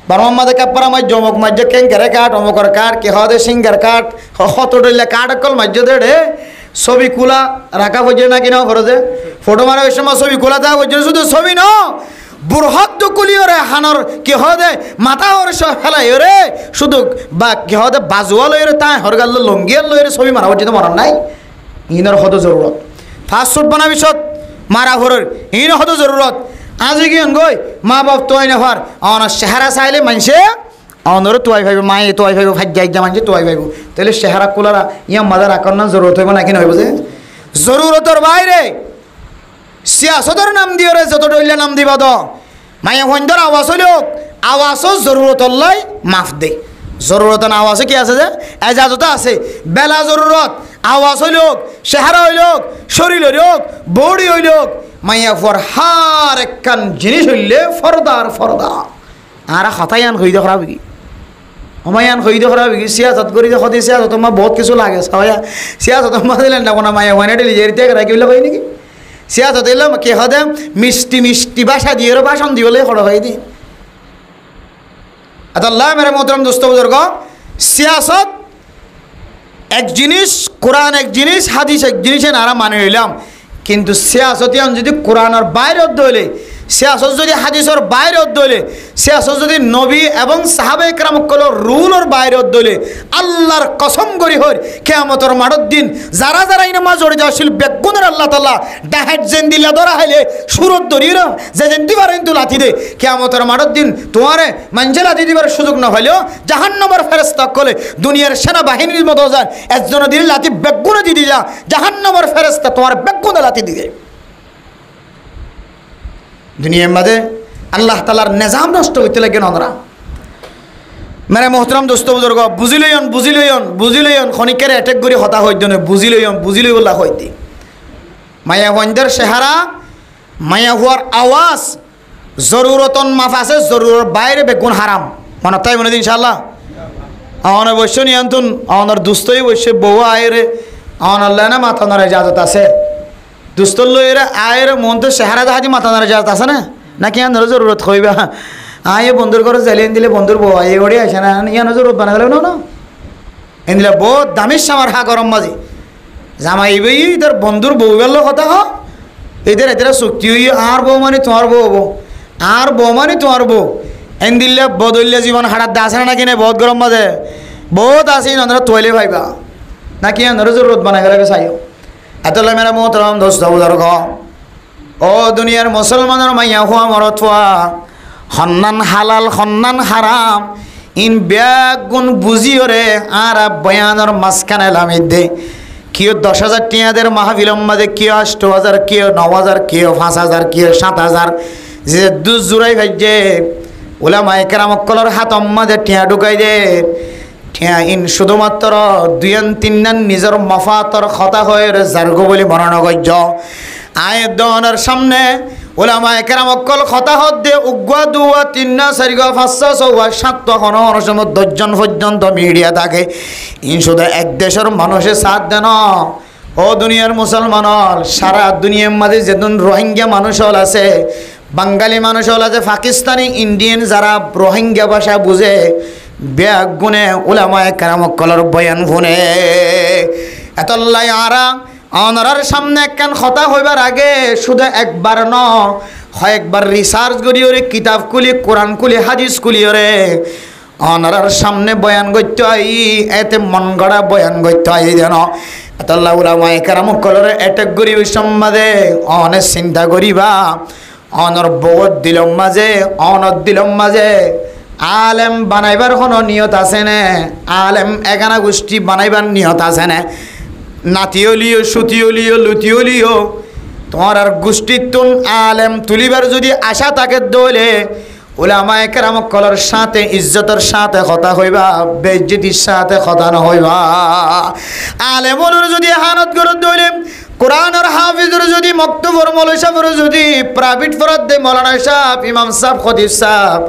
বারো মাঝে কাপড়া মাঝ জমক মাঝে কেঙ্কারে কাঠ অমকর কাঠ কে হদে সিঙ্গার কাঠ হত ডলে কাঠ অকল মাঝে দেড়ে ছবি খোলা রাখা ভাজ্যে না কিনা খরচে ফটো মারা ওই সময় ছবি খোলা দেওয়া ভাজ্যে শুধু ছবি ন বুরহাত কুলিও রে হানর কি হদে মাথা ওর ফেলাই রে শুধু বা কি হদে বাজুয়া লই রে তাই হরগাল লঙ্গিয়া লই রে ছবি মারা হচ্ছে মরণ নাই ইনর হদ জরুরত ফাস্ট ফুড বানাবি সত মারা হরর ইন হদ জরুরত আজি কি গই মা বাপ তোয়াই না হর অনার চেহারা চাইলে মানছে অনর তোয়াই ভাইব মায়ে তোয়াই ভাইব ভাগ্য একদম মানছে তোয়াই ভাইব তাহলে চেহারা কুলারা ইয়া মাদার আকর্ণ জরুরত হইব না কিনা হইব যে জরুরতর বাইরে সিয়াসতের নাম দিও রে যত ডইলে নাম দিবা দ মায়া হইন্দর আওয়াজ হইলোক আওয়াজও জরুরত লাই মাফ দে জরুরত আওয়াজে কি আছে যে এজাজত আছে বেলা জরুরত আওয়াজ হইলোক চেহারা হইলোক শরীর হইলোক বডি হইলোক মাইয়া ফর হার একখান জিনিস হইলে ফরদার ফরদা আর হতায়ান হই দেখা হমায়ান হইদ খারাপ সিয়াসত করি যে সদি সিয়াসত আমার বহুত কিছু লাগে সবাইয়া সিয়াসত আমার দিলেন না কোনো মায়া ওয়ানে ডেলি জেরিতে রাখি বলে হয় নাকি সিয়াসত এলাম কে হদে মিষ্টি মিষ্টি ভাষা দিয়ে ভাষণ দিবলে খড় হয়ে দি আল্লাহ মেরে মোহতরম দোস্ত বুজুর্গ সিয়াসত এক জিনিস কোরআন এক জিনিস হাদিস এক জিনিসে নারা মানে হইলাম কিন্তু সিয়াসতিয়ান যদি কোরআনের বাইরে দইলে সিয়াসত যদি হাদিসের বাইরে দইলে সিয়াসত যদি নবী এবং সাহাবে কেরামকলের রুলের বাইরে দইলে আল্লাহর কসম করি হই কিয়ামতের মাঠের দিন যারা যারা এই নামাজ জড়িত আসিল বেগুনের আল্লাহ তাআলা ডাহেট জেন দিলা ধরা হইলে সুরত ধরির যে জেন দিবার কিন্তু লাথি দে কিয়ামতের মাঠের দিন তোমারে মঞ্জলা দিবার সুযোগ না হইলেও জাহান্নামের ফেরেশতা কলে দুনিয়ার সেনাবাহিনীর মতো যান একজন দিল লাথি বেগুনে দি দিলা জাহান্নামের ফেরেশতা তোমার বেগুনে লাথি দিবে দুনিয়ার মাঝে আল্লাহ তাআলার নিজাম নষ্ট হইতে লাগে নরা মেরে মোহতরম দোস্ত বুজুর্গ বুঝিলইন খনিকের অ্যাটাক করি হতা হইত না বুঝিলই বলা হইতি মায়া হইন্দের চেহারা মায়া হওয়ার আওয়াজ জরুরতন মাফ আছে জরুরর বাইরে বেগুন হারাম মনে তাই মনে দিন ইনশাআল্লাহ আমার অবশ্য নিয়ন্ত্রণ আমার দুস্তই বসে বউ আয়রে আমার আল্লাহ না মাথা নড়ে ইজাজত আছে দুস্তর লইরে আয়ের মন তো চেহারা দেখা মাথা নড়ে ইজাজত আছে না নাকি আনার জরুরত হইবা আয়ে বন্ধুর ঘরে জ্বালিয়ে দিলে বন্ধুর বউ আয়ে ওড়ে আসে না ইয়ানো জরুরত বানা গেলে না এন দিলে বহুত দামির সামার হা গরম মাঝে জামাইবেই তোর বন্ধুর বউ গেল কথা হ এদের এদের চুক্তি হই আর বউ মানে তোমার বউ হবো আর বউ মানে তোমার বউ এন দিলে বদলিয়া জীবন হাড়ার দা আছে না নাকি না বহুত গরম মাঝে বহুত আছে নন্দরা তোয়ালে ভাইবা নাকি আনার জরুরত বানা গেলে চাইও এত মেরা মোহতরম দোস্ত বুজুর্গ ও দুনিয়ার মুসলমানের মাইয়া হুয়া মরত হুয়া হন্নান হালাল হন্নান হারাম ইন ব্যাগ গুণ বুঝিও রে আর বয়ানোর মাঝখানে লামি দে কেউ 10,000 টিয়াদের মাহফিলম মাঝে কেউ 8,000 কেউ 9,000 কেউ 5,000 কেউ 7,000 যে দুধ জুড়াই ভাইজে ওলামায়ে কেরামকলের হাতম মাঝে টিয়া ঢুকাই দে টিয়া ইন শুধুমাত্র 2-3 নিজের মফাতর কথা হয়ে জার্গো বলে বর্ণনা করছ আয়ের দনের সামনে ওলামায়ে কেরামকল কথা হদ দে উগ্গুয়া 2 3 4 5 6 7 খন সময় 10 জন পর্যন্ত মিডিয়া থাকে ইন শুধু এক দেশের মানুষের সাথ দেন ও দুনিয়ার মুসলমান সারা দুনিয়ার মাঝে যেদিন রোহিঙ্গা মানুষ হল আছে বাঙালি মানুষ হল আছে পাকিস্তানি ইন্ডিয়ান যারা রোহিঙ্গা ভাষা বুঝে ব্যাগ গুনে ওলামায়ে কেরামকলের বয়ান শুনে এতলাই আরা অনারার সামনে একখান কথা হইবার আগে শুধু একবার ন কয়েকবার রিসার্চ করি ওরে কিতাব খুলি কোরআন খুলি হাদিস খুলি ওরে অনারার সামনে বয়ান করতে আই এতে মন গড়া বয়ান করতে আই যেন এতল্লা ওলামায়ে কেরামকলের অ্যাটাক করি ওই সম্বাদে অনেক চিন্তা করিবা অনর বহুত দিলম মাঝে অনর দিলম মাঝে আলেম বানাইবার কোনো নিয়ত আছে না আলেম এগানা গোষ্ঠী বানাইবার নিয়ত আছে না নাতিওলিও সুতিওলিও লুতিওলিও তোমার আর গোষ্ঠীর তুন আলেম তুলিবার যদি আশা থাকে দলে ওলামায়ে কেরামকলের সাথে ইজ্জতের সাথে কথা হইবা বেইজ্জতির সাথে কথা না হইবা আলেমর যদি হানত করে দলে কোরআনের হাফিজর যদি মক্তবর মৌলভী সাহেবের যদি প্রাইভেট ফরাদ দে মৌলানা সাহেব ইমাম সাহেব খতিব সাহেব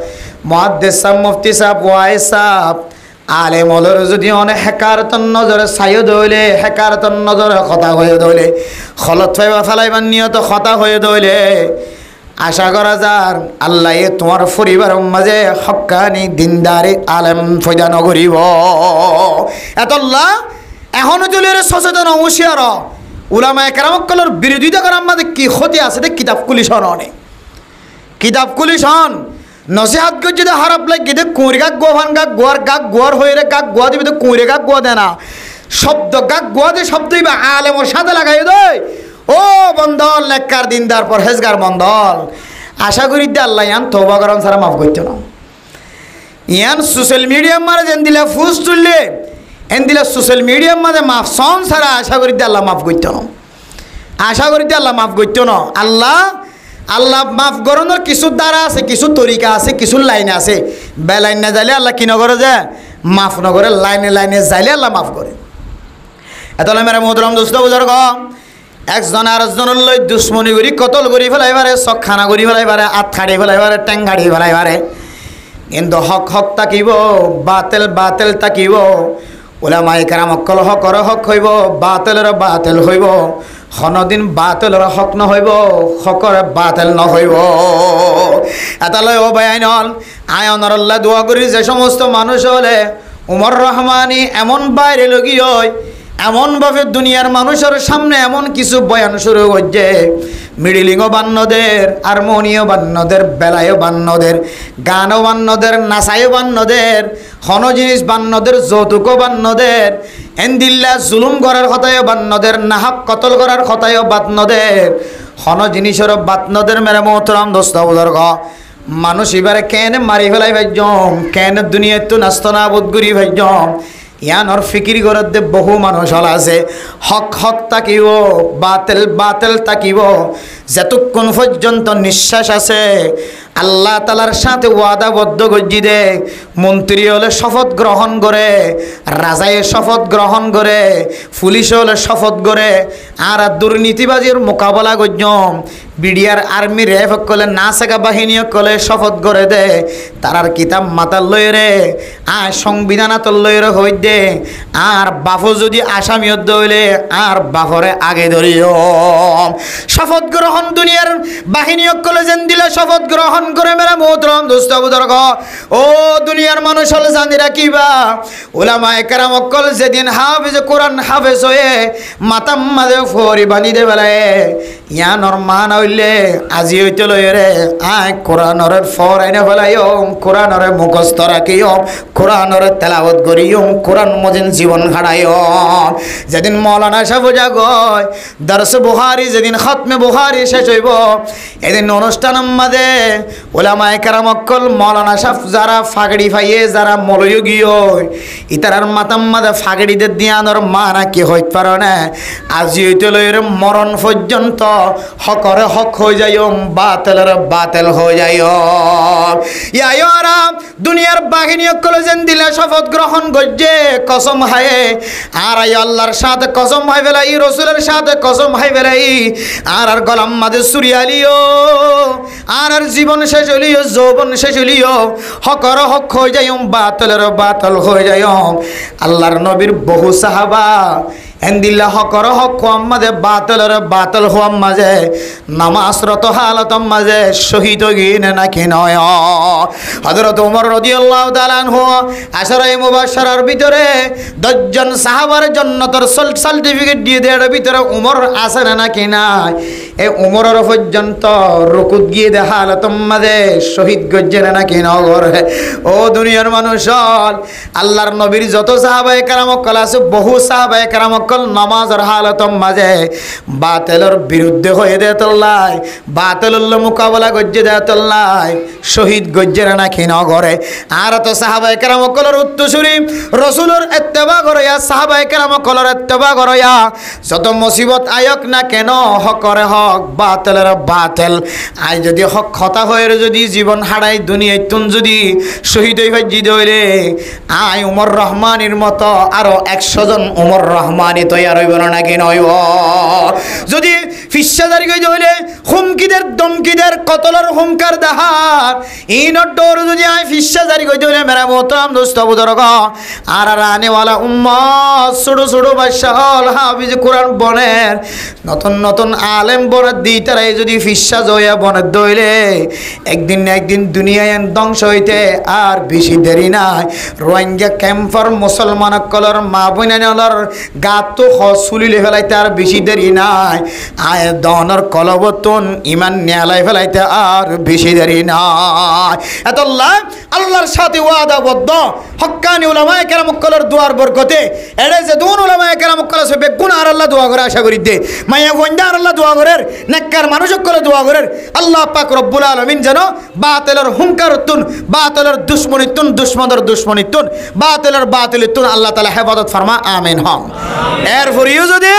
মুহাদ্দিস সাহেব মুফতি সাহেব ওয়াইজ সাহেব আলেম হলের যদি অনেক হেকারতন নজরে ছাইও দইলে হেকারতন নজরে কথা হয়ে দইলে খলত ফাইবা ফেলাইবার নিয়ত কথা হয়ে দইলে আশা করা যার আল্লাহ তোমার পরিবারের মাঝে হক্কানি দিনদারি আলেম ফয়দা নগরিব এতল্লা এখনো চলে সচেতন হুঁশিয়ার উলামায়ে কেরামকলের বিরোধিতা করার মাঝে কি ক্ষতি আছে দেখ কিতাব কুলিশন অনেক কিতাব কুলিশন নসিহাত করছে যে হারাপ লাগে দে কুঁড়ি গাক গোভান গাক গোয়ার গাক গোয়ার হয়ে রে গাক গোয়া দিবি তো কুঁড়ি গাক গোয়া দে না শব্দ গাক গোয়া দে শব্দ দিবা আলেমর সাথে লাগাই দেয় ও বন্ধল লেক্কার দিনদার পরহেজগার বন্ধল আশা করি দে আল্লাহ ইয়ান তওবা করম সারা মাফ করতে না ইয়ান সোশ্যাল মিডিয়ার মারে যেন দিলে ফুস তুললে এন দিলে সোশ্যাল মিডিয়ার মাঝে মাফ সন সারা আশা করি দে আল্লাহ মাফ করতে না আশা করি দে আল্লাহ মাফ করতে না আল্লাহ মাফ করানোর কিছু দ্বারা আছে কিছু তরিকা আছে কিছু লাইন আছে বেলাইন না যাইলে আল্লাহ কি নগরে যে মাফ নগরে লাইনে লাইনে যাইলে আল্লাহ মাফ করে এতলে মেরে মোহতরম দোস্ত বুজুর্গ একজন আরেকজনের লই দুশ্মনী করি কতল করি ফেলাইবারে চক খানা করি ফেলাইবারে আত খাড়ি ফেলাইবারে ট্যাং গাড়ি ফেলাইবারে কিন্তু হক হক থাকিব, বাতিল বাতিল থাকিব। উলামায়ে কেরাম অকল হকর হক হইব, বাতিলের বাতিল হইব। কোনোদিন বাতিলের হক নহইব, হকর বাতিল নহইব। এতালৈ ও বায়াইনল আয়নর আল্লাহ দোয়া করি যে সমস্ত মানুষ হলে উমর রহমানি এমন বাইরে লগি হয়, এমনভাবে দুনিয়ার মানুষের সামনে এমন কিছু বয়ান শুরু করছে, মিডিলিংও বান্নদের, হারমোনিও বান্নদের, বেলায়ও বান্নদের, গানও বান্নদের, নাচায়ও বান্নদের, হন জিনিস বান্নদের, যৌতুকও বান্নদের, এন্দিল্লা জুলুম করার কথায়ও বান্নদের, নাহাক কতল করার কথায়ও বান্নদের, হন জিনিসেরও বান্নদের। মেরে মোহতরম দোস্ত বুজুর্গ, মানুষ এবারে কেন মারি ফেলাই ভাইজম, কেন দুনিয়ায় তো নাস্ত না বোধ করি ভাইজম, ইয়ানর ফিকির করত দে বহু মানুষ হল আছে। হক হক তাকিব, বাতিল বাতিল তাকিব। যতক্ষণ পর্যন্ত নিঃশ্বাস আছে আল্লাহ তালার সাথে ওয়াদাবদ্ধ গজ্জি দে। মন্ত্রী হলে শপথ গ্রহণ করে, রাজায় শপথ গ্রহণ করে, পুলিশ হলে শপথ করে, আর দুর্নীতিবাজির মোকাবেলা গজ্জম বিডিআর আর্মি রেফ কলে না সেকা বাহিনী কলে শপথ করে দে। তারার কিতাব মাতার লই রে, আর সংবিধানাত লই রে হই দে। আর বাফো যদি আসামিয়ত দইলে আর বাফরে আগে ধরিও। শপথ গ্রহণ দুনিয়ার বাহিনী কলে যেন দিলে শপথ গ্রহণ করে। মেরা মোহতরম দোস্ত বুজুর্গ, ও দুনিয়ার মানুষ হলে জানি রাখিবা, উলামায়ে কেরাম কল যেদিন হাফেজ কোরআন হাফেজ হয়ে মাতাম মাঝে ফরি বানি দে বেলায় ইয়ানর মান হইলে আজি হইতে লই রে আয় কোরআনর ফর আইনে ফেলাইও, কোরআনর মুখস্থ রাখিও, কোরআনর তেলাওয়াত করিও, কোরআন মজিন জীবন খাড়াইও। যেদিন মৌলানা সাহেব জাগয় দরস বুখারী, যেদিন খতমে বুখারী শেষ হইব, এদিন অনুষ্ঠান মাঝে উলামায়ে কেরাম কল মৌলানা সাহেব যারা ফাগড়ি ফাইয়ে, যারা মলয়োগীয় ইতারার মাতাম মাঝে ফাগড়িদের দিয়ানোর মানা কি হইতে পারে না। আজি হইতে লই রে মরণ পর্যন্ত হকরে হক হয়ে যায়, বাতিলের বাতিল হয়ে যায়। ইয়ারা দুনিয়ার বাহিনী কলে যেন দিলে শপথ গ্রহণ করছে, কসম হায়ে আর আল্লাহর সাথে কসম হাই ফেলাই, রসুলের সাথে কসম হাই ফেলাই, আর গলাম মাঝে সুরিয়ালিও, আর জীবন শেষ হলিও, যৌবন শেষ হলিও, হকর হক হয়ে যায়, বাতিলের বাতিল হয়ে যায়। আল্লাহর নবীর বহু সাহাবা এন্দিল্লা হকর হক মাঝে, বাতিলের বাতিল হওয়ার মাঝে, নামাজরত হালত মাঝে শহীদ গিন নাকি নয়। হযরত ওমর রাদিয়াল্লাহু তাআলা আনহু আশরায়ে মুবাশশারার ভিতরে 10 জন সাহাবার জান্নাতের সার্টিফিকেট দিয়ে দেওয়ার ভিতরে ওমর আছে নাকি নাই। এই ওমরের পর্যন্ত রুকুত গিয়ে দে হালত মাঝে শহীদ গজ্জে নাকি নগর। ও দুনিয়ার মানুষ, আল্লাহর নবীর যত সাহাবায়ে কেরাম কল আছে, বহু সাহাবায়ে কেরাম কল নামাজের হালত মাঝে বাতিলের বিরুদ্ধে হয়ে দে তল্লাই, বাতিলের মোকাবেলা গজ্জে দে তল্লাই, শহীদ গজ্জে নাকি নগরে। আর তো সাহাবায়ে কেরাম কলের উত্তরসূরি রসুলের ইত্তেবা করিয়া, সাহাবায়ে কেরাম কলের ইত্তেবা করিয়া যত মুসিবত আয়ক না কেন হকরে হক, বাতিলের বাতিল। আই যদি হক কথা হয়ে যদি জীবন হারাই দুনিয়ায় তুন যদি শহীদ হয়ে জিদ হইলে আই উমর রহমানের মতো আরো 100 জন উমর রহমানি তৈয়ার হইব নাকি নইব। যদি ফিসাদারি গই হইলে হুমকিদের দমকিদের কতলের হুমকার দাহার ইনর ডোর যদি আই ফিসাদারি গই হইলে মেরা মোহতরম দোস্ত বুজুর্গ, আর আনেওয়ালা উম্মত ছোট ছোট বাদশা হল হাফিজ কোরআন বনের নতুন নতুন আলেম বনের দিতারাই যদি ফিসা জয়া বনের দইলে একদিন না একদিন দুনিয়ায় ধ্বংস হইতে আর বেশি দেরি নাই। রোহিঙ্গা ক্যাম্পার মুসলমান কলর মা বোনানর গাত চুলিলে ফেলাইতে আর বেশি দেরি নাই। আয় দনর কলবতন ইমান নিয়ালাই ফেলাইতে আর বেশি দেরি নাই। এত আল্লাহর সাথে ওয়াদাবদ্ধ হক্কানি উলামায়ে কেরাম কলর দুয়ার বরকতে এড়ে যে দুন উলামায়ে কেরাম কল আছে বেগুনার আল্লাহ দোয়া করে আশা করি দে, মাইয়া বন্দার আল্লাহ দোয়া করের, নেককার মানুষ কলে দোয়া করের। আল্লাহ পাক রব্বুল আলামিন যেন বাতিলের হুঙ্কারতুন, বাতিলের দুশমনিতুন, দুশমনের দুশমনিতুন, বাতিলের বাতিলিতুন আল্লাহ তাআলা হেফাজত ফরমা, আমিন। হম এরপরেও যদি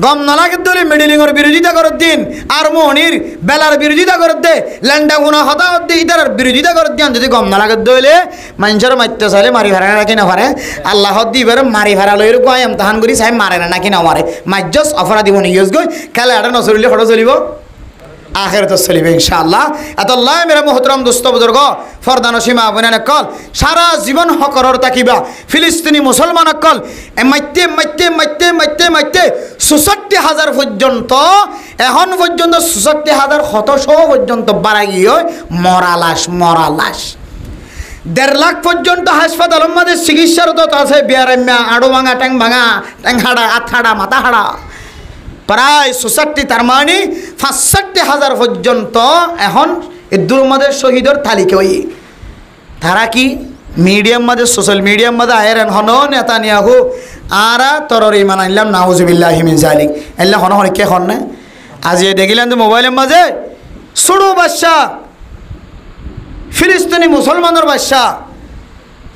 গম নালাগে দলে মিডিলিংয়ের বিরোধিতা করার দিন, আর মোহনির বেলার বিরোধিতা করার দে, ল্যান্ডা গুনা হতাহত দিয়ে ইতার বিরোধিতা করার দিন যদি গম নালাগে দলে মানুষের মারতে চাইলে মারি ভাড়া নাকি না পারে, আল্লাহ দিবার মারি ভাড়া লইর কয় এমতাহান করি চাই মারে না নাকি না মারে, মাজ্জস অপরাধী বনি ইউজ গই খেলে এটা নচলিলে ফটো চলিব। আখিরাত চলিবে ইনশাআল্লাহ। আল্লাহ মেরা মোহতরম দোস্ত বুজুর্গ ফরদান সীমা বনান কল সারা জীবন হকরর তাকিবা ফিলিস্তিনি মুসলমান কল মাইতে মাইতে মাইতে মাইতে মাইতে ৬৬,০০০ পর্যন্ত এখন পর্যন্ত ৬৬,০০০ শতশো পর্যন্ত বাড়াই গিয়ে মরা লাশ ১.৫ লাখ পর্যন্ত হাসপাতালের মধ্যে চিকিৎসারত আছে বিয়ারাম্যা আড়ো ভাঙা ট্যাং হাড়া আত হাড়া মাথা হাড়া প্রায় ৬৬ তার মানে ৬৫,০০০ পর্যন্ত এখন এদুর মধ্যে শহীদের তালিকা হই তারা কি মিডিয়াম মধ্যে সোশ্যাল মিডিয়াম মধ্যে আয়ের হন নেতানিয়াহু আরা তরর ইমান আনলাম নাউজুবিল্লাহি মিন জালিক আল্লাহ হন হন কে হন না আজ দেখিলেন তো মোবাইলের মাঝে ছোড়ো বাদশা ফিলিস্তিনি মুসলমানের বাদশা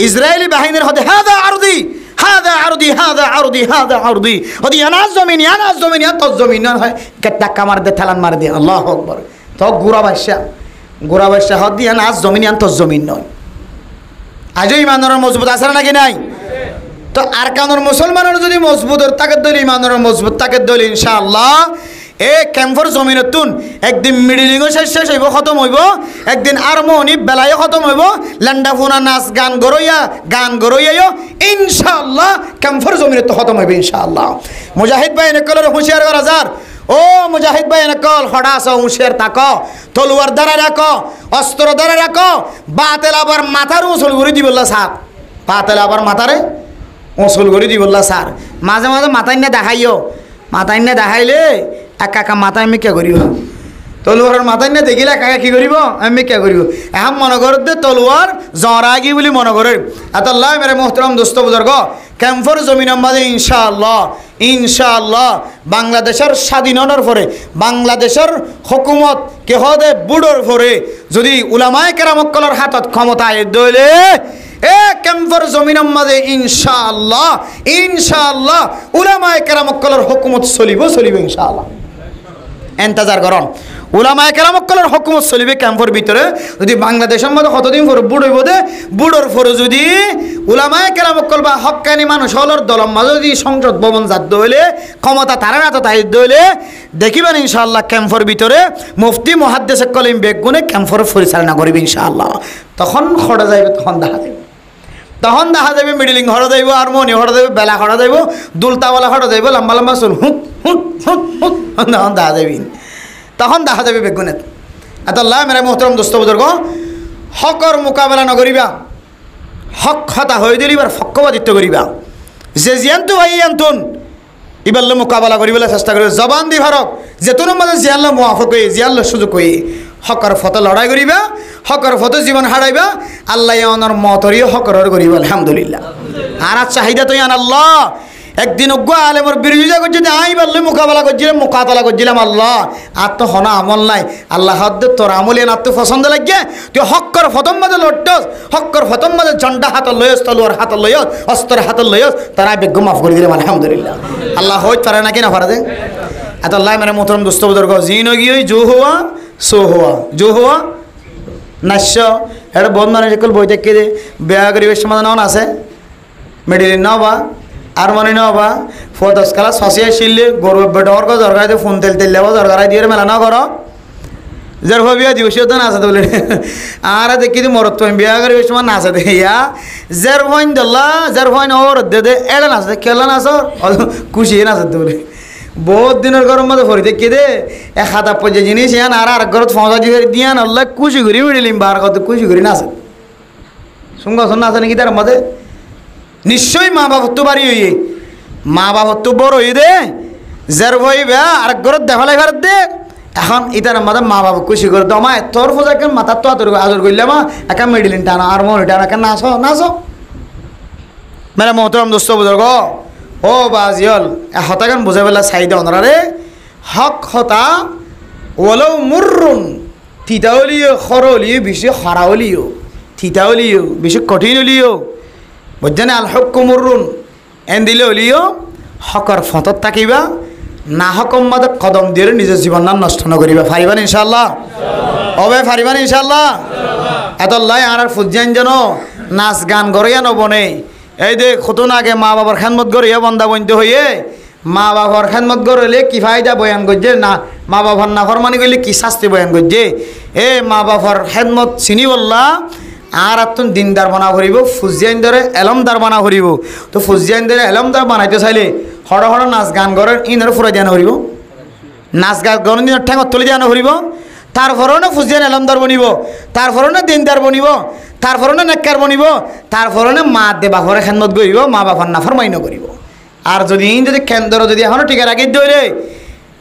ইসরায়েলি বাহিনীর হতে হাদা আরদি হাদা আরদি হাদা আরদি হাদা আরদি হদি আনাজ জমিন তো জমিন হয় ধাক্কা মার দে থালান মার দে আল্লাহু আকবার তো গুরা বাদশা হদি আনাজ জমিন তো জমিন নয় আজও ইমানের মজবুত আছে নাকি নাই তো আর কানোর মুসলমানের যদি মজবুত তাকে দল ইমানের মজবুত তাকে দল ইনশাআল্লাহ এ ক্যাম্পর জমিনতুন একদিন মিডিলিংও শেষ হইব খতম হইব একদিন আরমোনি বেলায় খতম হইব ল্যান্ডা ফোনা নাচ গান গরইয়া ইনশাআল্লাহ ক্যাম্পর জমিনত খতম হইবে ইনশাআল্লাহ। মুজাহিদ ভাই এনেকলের হুঁশিয়ার করা যার ও মুজাহিদ ভাই এনেকল হড়া আস হুঁশিয়ার তাক তলুয়ার দ্বারা রাখ অস্ত্র দ্বারা রাখ বাতেল আবার মাথার উঁচল করে দিবল্লা সাপ বাতেল আবার মাথারে উঁচল করে দিবল্লা সার মাঝে মাঝে মাথায় না দেখাইলে একা মাথা আমি কে করিব তলুয়ারের মাথায় না দেখিলে একা কি করিব আমি কে করিব এখন মনে কর দে তলুয়ার জরাগি বলে মনে করে আল্লাহ মেরে মোহতরম দোস্ত বুজুর্গ ক্যাম্পর জমিনের মাঝে ইনশাআল্লাহ বাংলাদেশের স্বাধীনতার পরে বাংলাদেশের হুকুমত কেহ দে বুড়োর পরে যদি উলামায়ে কেরামকলের হাতত ক্ষমতা দইলে এ ক্যাম্পর জমিনের মাঝে ইনশাআল্লাহ উলামায়ে কেরামকলের হুকুমত চলিব ইনশাআল্লাহ। এন্তাজার করন উলামায়ে কেরামকলের হুকুমত চলিবে ক্যাম্পর ভিতরে যদি বাংলাদেশের মধ্যে কতদিন পরে বুড়ইব দে বুড়োর পরে যদি উলামায়ে কেরামকল বা হক্কানি মানুষ হলর দলের মাঝে যদি সংসদ ভবন জাত হইলে ক্ষমতা তারা না তো তাই দইলে দেখিবেন ইনশাআল্লাহ ক্যাম্পর ভিতরে মুফতি মুহাদ্দিস কলিম বেগুনে ক্যাম্পর পরিচালনা করবে ইনশাআল্লাহ। তখন খড়া যাইবে তখন দেখা যাবে মিডিলিং হড়া যাইব হারমোনি হড়া যাইব বেলা হড়া যাইব দুলতাওয়ালা হড়া যাইব লম্বা চুল তখন দেখা যাবে বেগুনে আল্লাহ মেরা মোহতরম দোস্ত বুজুর্গ হকর মোকাবেলা নকরিবা হক হতা হয়ে দিলিবার ফক্কবাদিত্ব করিবা যে জিয়ান্তু ভাই আন্তুন ইবাল্ল মোকাবেলা করিবলৈ চেষ্টা করিব জবান দি ভারক যেতনের মাঝে জিয়ানল মুআফক হয়ে জিয়ানল সুযোগ হয়ে হকর ফটো লড়াই করিবা হকর ফটো জীবন হারাইবা আল্লাহ অনর মতরিও হকরর করিবা আলহামদুলিল্লাহ। আর চাহিদা তো ইয়ান আল্লাহ একদিন অজ্ঞা আলেমর বিরোধিতা করছে আই বললে মোকাবেলা করছিলাম মোকাতলা করছিলাম আল্লাহ আর তো হনা আমল নাই আল্লাহ তোর আমল এন আর তো পছন্দ লাগে তুই হকর ফতম মাঝে লড়টস হকর ফতম মাঝে ঝন্ডা হাত লয়স তলোয়ার হাত লয়স অস্ত্র হাত লয়স তারা বেগ্য মাফ করে দিলাম আলহামদুলিল্লাহ। আল্লাহ হই পারে নাকি না পারে এত আল্লাহ মানে মোহতরম দোস্ত বুজুর্গ জিন গিয়ে জো হওয়া নাশ্য এটা বন্ধ মানে সকল বই থেকে দে বেয়া গরিবের সমাধান আছে মেডিলিন ন বা আর মনে ন বা ফোদস কালা সসিয়া শিললে গরু বেডর কো দরকার দিয়ে ফোন তেল লেবো দরকার দিয়ে মেলা না করো যার ভাবিয়া দিবস তো না আছে বলে আর দেখি দি মরত বিয়া গরিবের সময় না আছে দে ইয়া যার ভইন দল্লা যার ভইন ওর দে এড়া না আছে খেলা না আছে খুশি না আছে বলে বহুত দিনের গরম মধ্যে ভরি দেখি দে এক হাত পর্যন্ত জিনিস ইয়ান আর ঘরত ফসা দিয়ান আল্লাহ খুশি করি মিডিলিম বার কত খুশি করি না আছে শুনগছন না আছে নাকি তার মধ্যে নিশ্চয়ই মা বাবা তো বাড়ি হইয়ে মা বাবা তো বড় হই দে যার ভই বে আর ঘরত দেখালাই ভারত দে এখন ইতার মধ্যে মা বাবা খুশি করে দমা তোর ফসা কেন মাথা তো আদর করলাম একা মিডিলিন টানা আর মন টানা কেন নাচো মেরা মোহতরম দোস্ত বুজুর্গ ও বাজিয়ল হতাগান বুঝে পেলা চাহিদা অনরারে হক হতা ওলেও মুরুন থিতাওলিও খরলিও বেশি খরাওলিও থিতাওলিও বেশি কঠিন হলিও বুঝছেন আল হক মুরুন এন দিলে হলিও হকর ফতত থাকিবা না হকম মাদে কদম দিয়ে নিজের জীবন নাম নষ্ট নকরিবা ফারিবান ইনশাআল্লাহ হবে ফারিবান ইনশাআল্লাহ এত লাই আর ফুজাইন যেন নাচ গান গড়িয়া নবনে এই দে কতন আগে মা বাবার খেদমত গড়িয়া বন্দা বন্ধ হইয়ে মা বাবার খেদমত গড়লে কি ফায়দা বয়ান করছে মা বাবার নাফরমানি করলে কি শাস্তি বয়ান করছে এ মা বাবার হেদমত চিনি বললা আর আত্মন দিনদার বানা ভরিব ফুজিয়াইন ধরে এলমদার বানা ভরিব তো ফুজিয়াইন ধরে এলমদার বানাইতে চাইলে হড় হড় নাচ গান করার ইনার ফুরাই দিয়া ভরিব নাচ গান গরম দিনের ঠেঙত তুলে দিয়া ভরিব তারপরেও না ফুজিয়ান এলমদার বনিব তারপরেও না দিনদার বনিব তারপরেও না নেককার বনিব তারপরেও না মা দে বাপরে খেদমত করিব মা বাবার নাফরমাইনও করিব আর যদি ইন যদি কেন্দ্র যদি এখনো টিকা রাখি দৌড়ে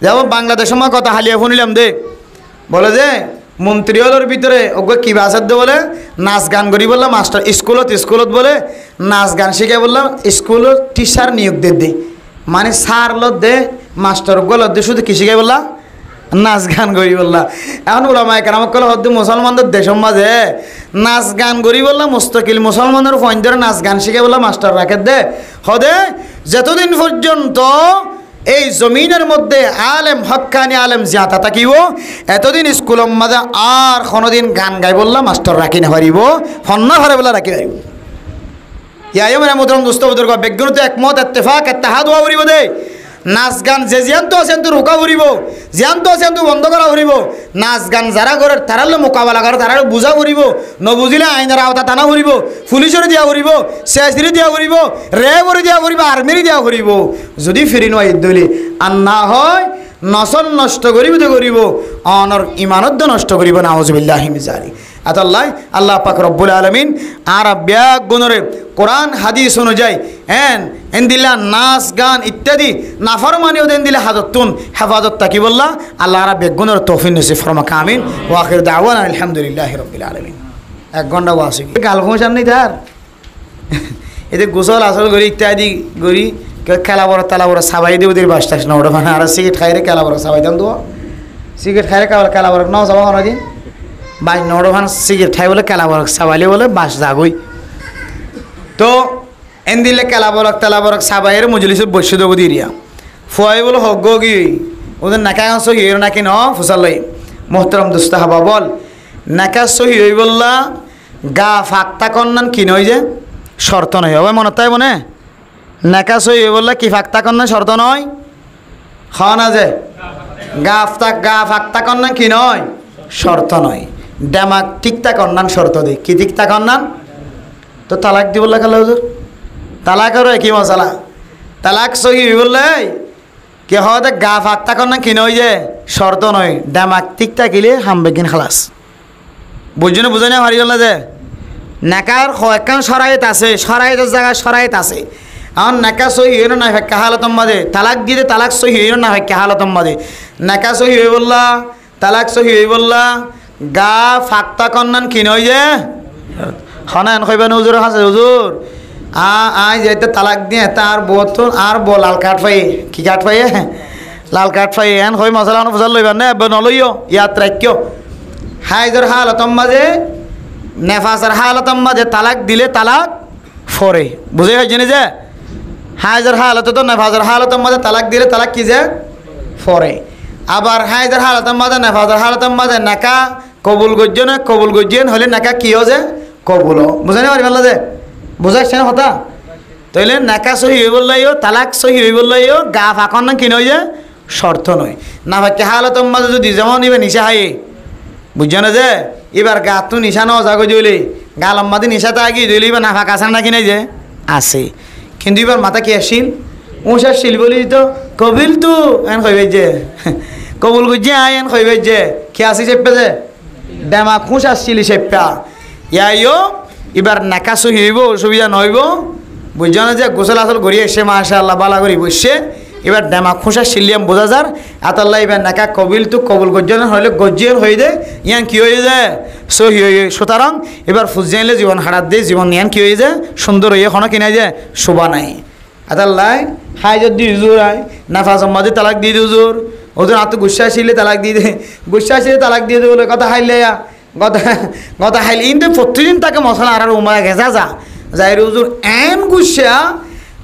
যাব বাংলাদেশের মা কথা হালিয়া শুনিলাম দে বলে যে মন্ত্রী হলের ভিতরে ওকে কী বাসার দে বলে নাচ গান করি বললাম মাস্টার স্কুলত বলে নাচ গান শিখে বললাম স্কুলের টিচার নিয়োগ দে মানে সার লত দে মাস্টার গলত দে শুধু কী শিখে বললাম নাচ গান করি বললাম এখন ওলামায় কেন আমাকে কল হদ্দে মুসলমানদের দেশের মাঝে নাচ গান করি বললাম মুস্তাকিল মুসলমানের ফোন ধরে নাচ গান শিখে বললাম মাস্টার রাখে দে হদে যতদিন পর্যন্ত এই জমিনের মধ্যে আলেম হক্কানি আলেম জিয়াতা থাকিব এতদিন স্কুলের মাঝে আর কোনোদিন গান গাই বললাম মাস্টার রাখি না পারিব ফন্না ঘরে বলা রাখি পারিব ইয়াই মানে মোদরম দুস্থ বুজুর্গ বিজ্ঞানত একমত ইত্তেফাক ইত্তেহাদ হওয়া পড়িব দে নাচ গান যে জিয়ান্ত আছে তো রোকা ফুরিব জিয়ান্ত আছে তো বন্ধ করা ফুরিব নাচ গান যারা করে তারালে মোকাবেলা করে তারা বুঝা ফুরিব নবুঝিলে আইনের আওতা টানা ফুরিব পুলিশের দিয়া ফুরিব সিআইসির দিয়া ফুরিব রেবর দিয়া ফুরিব আর্মির দিয়া ফুরিব যদি ফিরি নয় দলি আর না হয় নসল নষ্ট করিব তো করিব অনর ইমানত নষ্ট করিব নাউজুবিল্লাহি মিন যালিক আতাল্লাহ আল্লাহ পাক রব্বুল আলামিন আর ব্যাগ গুণরে কোরআন হাদিস অনুযায়ী দিলা নাচ গান ইত্যাদি নাফরমানিও দেন দিলে হাজতুন হেফাজত তাকি বললা আল্লাহ আর ব্যাগ গুণের তৌফিক নসিব ফরমা কামিন ওয়া আখির দাওয়ানা আলহামদুলিল্লাহি রাব্বিল আলামিন 1 ঘন্টা ওয়াসি গাল ঘোষান নেই তার এতে গোসল আসল গরি ইত্যাদি গরি খেলা বড় তালা বড় সাবাই দিয়ে ওদের বাস থাকছে না ওটা মানে আর সিগারেট খাইরে খেলা বড় সাবাই দাম তো সিগারেট খাইরে খেলা বড় নাও যাবো দিন বাই নড়ভান সিগারেট খাই বলে কেলা বরক সাবাইলে বলে বাস জাগই তো এন দিলে কেলা বরক তেলা বরক সাবাইয়ের মজলিসে বসে দেবো দিরিয়া ফুয়াই বলে হগ গি ওদের নাকা সহি হইর নাকি ন ফুসালাই মোহতরম দুস্তা হাবা বল নাকা সহি হই বললা গা ফাঁকতা কন্যান কি নয় যে শর্ত নয় হবে মনে তাই মনে নাকা সহি হই বললা কি ফাঁকতা কন্যান শর্ত নয় খাওয়া না যে গা ফাঁকতা কন্যান কি নয় শর্ত নয় ড্যামাক ঠিকতা কন্যান শর্ত দে কি ঠিকতা কন্যান তো তালাক দি বললা কাল হুজুর তালাকেরও একই মশালা তালাক সহি বললে কে হতে গা ফাঁকতা কন্যান কি নয় যে শর্ত নয় ড্যামাক ঠিকতা কিলে হামবেকিন খালাস বুঝছো বুঝে না হারি বললা যে নেকার কয়েকখান সরাইত আছে সরাইতের জায়গায় সরাইত আছে আমার নেকা সহি হইল না ফেক্কা হালতম বাদে তালাক দিয়ে তালাক সহি হইল না ফেক্কা হালতম বাদে নেকা সহি হই বললা তালাক সহি হই বললা গা ফাঁকতা কন্যান কি নয় যে হনান কইবেন হুজুর হাসে হুজুর আই যাইতে তালাক দিয়ে তার বত আর লাল কাঠ পাই কি কাঠ পাই লাল কাঠ পাই এন কই মশলা ফসল লইবেন না নলইও ইয়াত রাখিও হাইজর হালতম মাঝে নেফাসের হালতম মাঝে তালাক দিলে তালাক ফরে বুঝে হয়েছে যে হাইজর হালত তো নেফাসের হালতম মাঝে তালাক দিলে তালাক কি যে ফরে আবার হাইজর হালতম মাঝে নেফাসের হালতম মাঝে নাকা কবুল গজ্জন কবুল গজ্জন হলে নাকা কিও যে কবুল বুঝে না পারি ভালো যে বুঝাইছে না কথা তাইলে নাকা সহি হয়ে বললাইও তালাক সহি হয়ে বললাইও গা ফাঁকন না কি নয় যে শর্ত নয় না ভাই হালতম মাঝে যদি যেমন এবার নিশা হাই বুঝছো না যে এবার গা তো নিশা ন জাগো দিলে গা লম্বাদি নিশাতে আগি দিলে এবার না ফাঁকা আসে না কি নাই যে আছে কিন্তু এবার মাথা কি আসিল উঁচা শিল বলি তো কবিল তু এন কইবে যে কবুল গুজে আই এন কইবে যে কি আসি চেপে যে ডেমা খুঁচ আসছিলি চেপা ইয়াইও এবার নাকা সহি হইব অসুবিধা নহইব বুঝছো না যে গোসল আসল ঘুরি এসে মাশাআল্লাহ বালা করি বসছে এবার ডেমা খুঁচা শিলিয়াম বোঝা যার আতাল্লাহ এবার নাকা কবিল তু কবুল গজ্জন হইলে গজ্জিয়ন হয়ে যায় ইয়ান কি হয়ে যায় সহি হয়ে সুতরাং এবার ফুজাইলে জীবন হারাত দিয়ে জীবন ইয়ান কি হয়ে যায় সুন্দর হয়ে এখনো কিনা যায় শোভা নাই আতাল্লাহ হাই যদি হুজুর আয় নাফা সম্মাদি তালাক দিয়ে হুজুর হুজুর আত গুসা আসলে তালাক দিয়ে দে গুসা আসলে তালাক দিয়ে দে বলে কথা হাইলে কথা হাইলে কিন্তু প্রতিদিন তাকে মশলা আর উমায় ঘেঁচা যাই হুজুর এন গুসা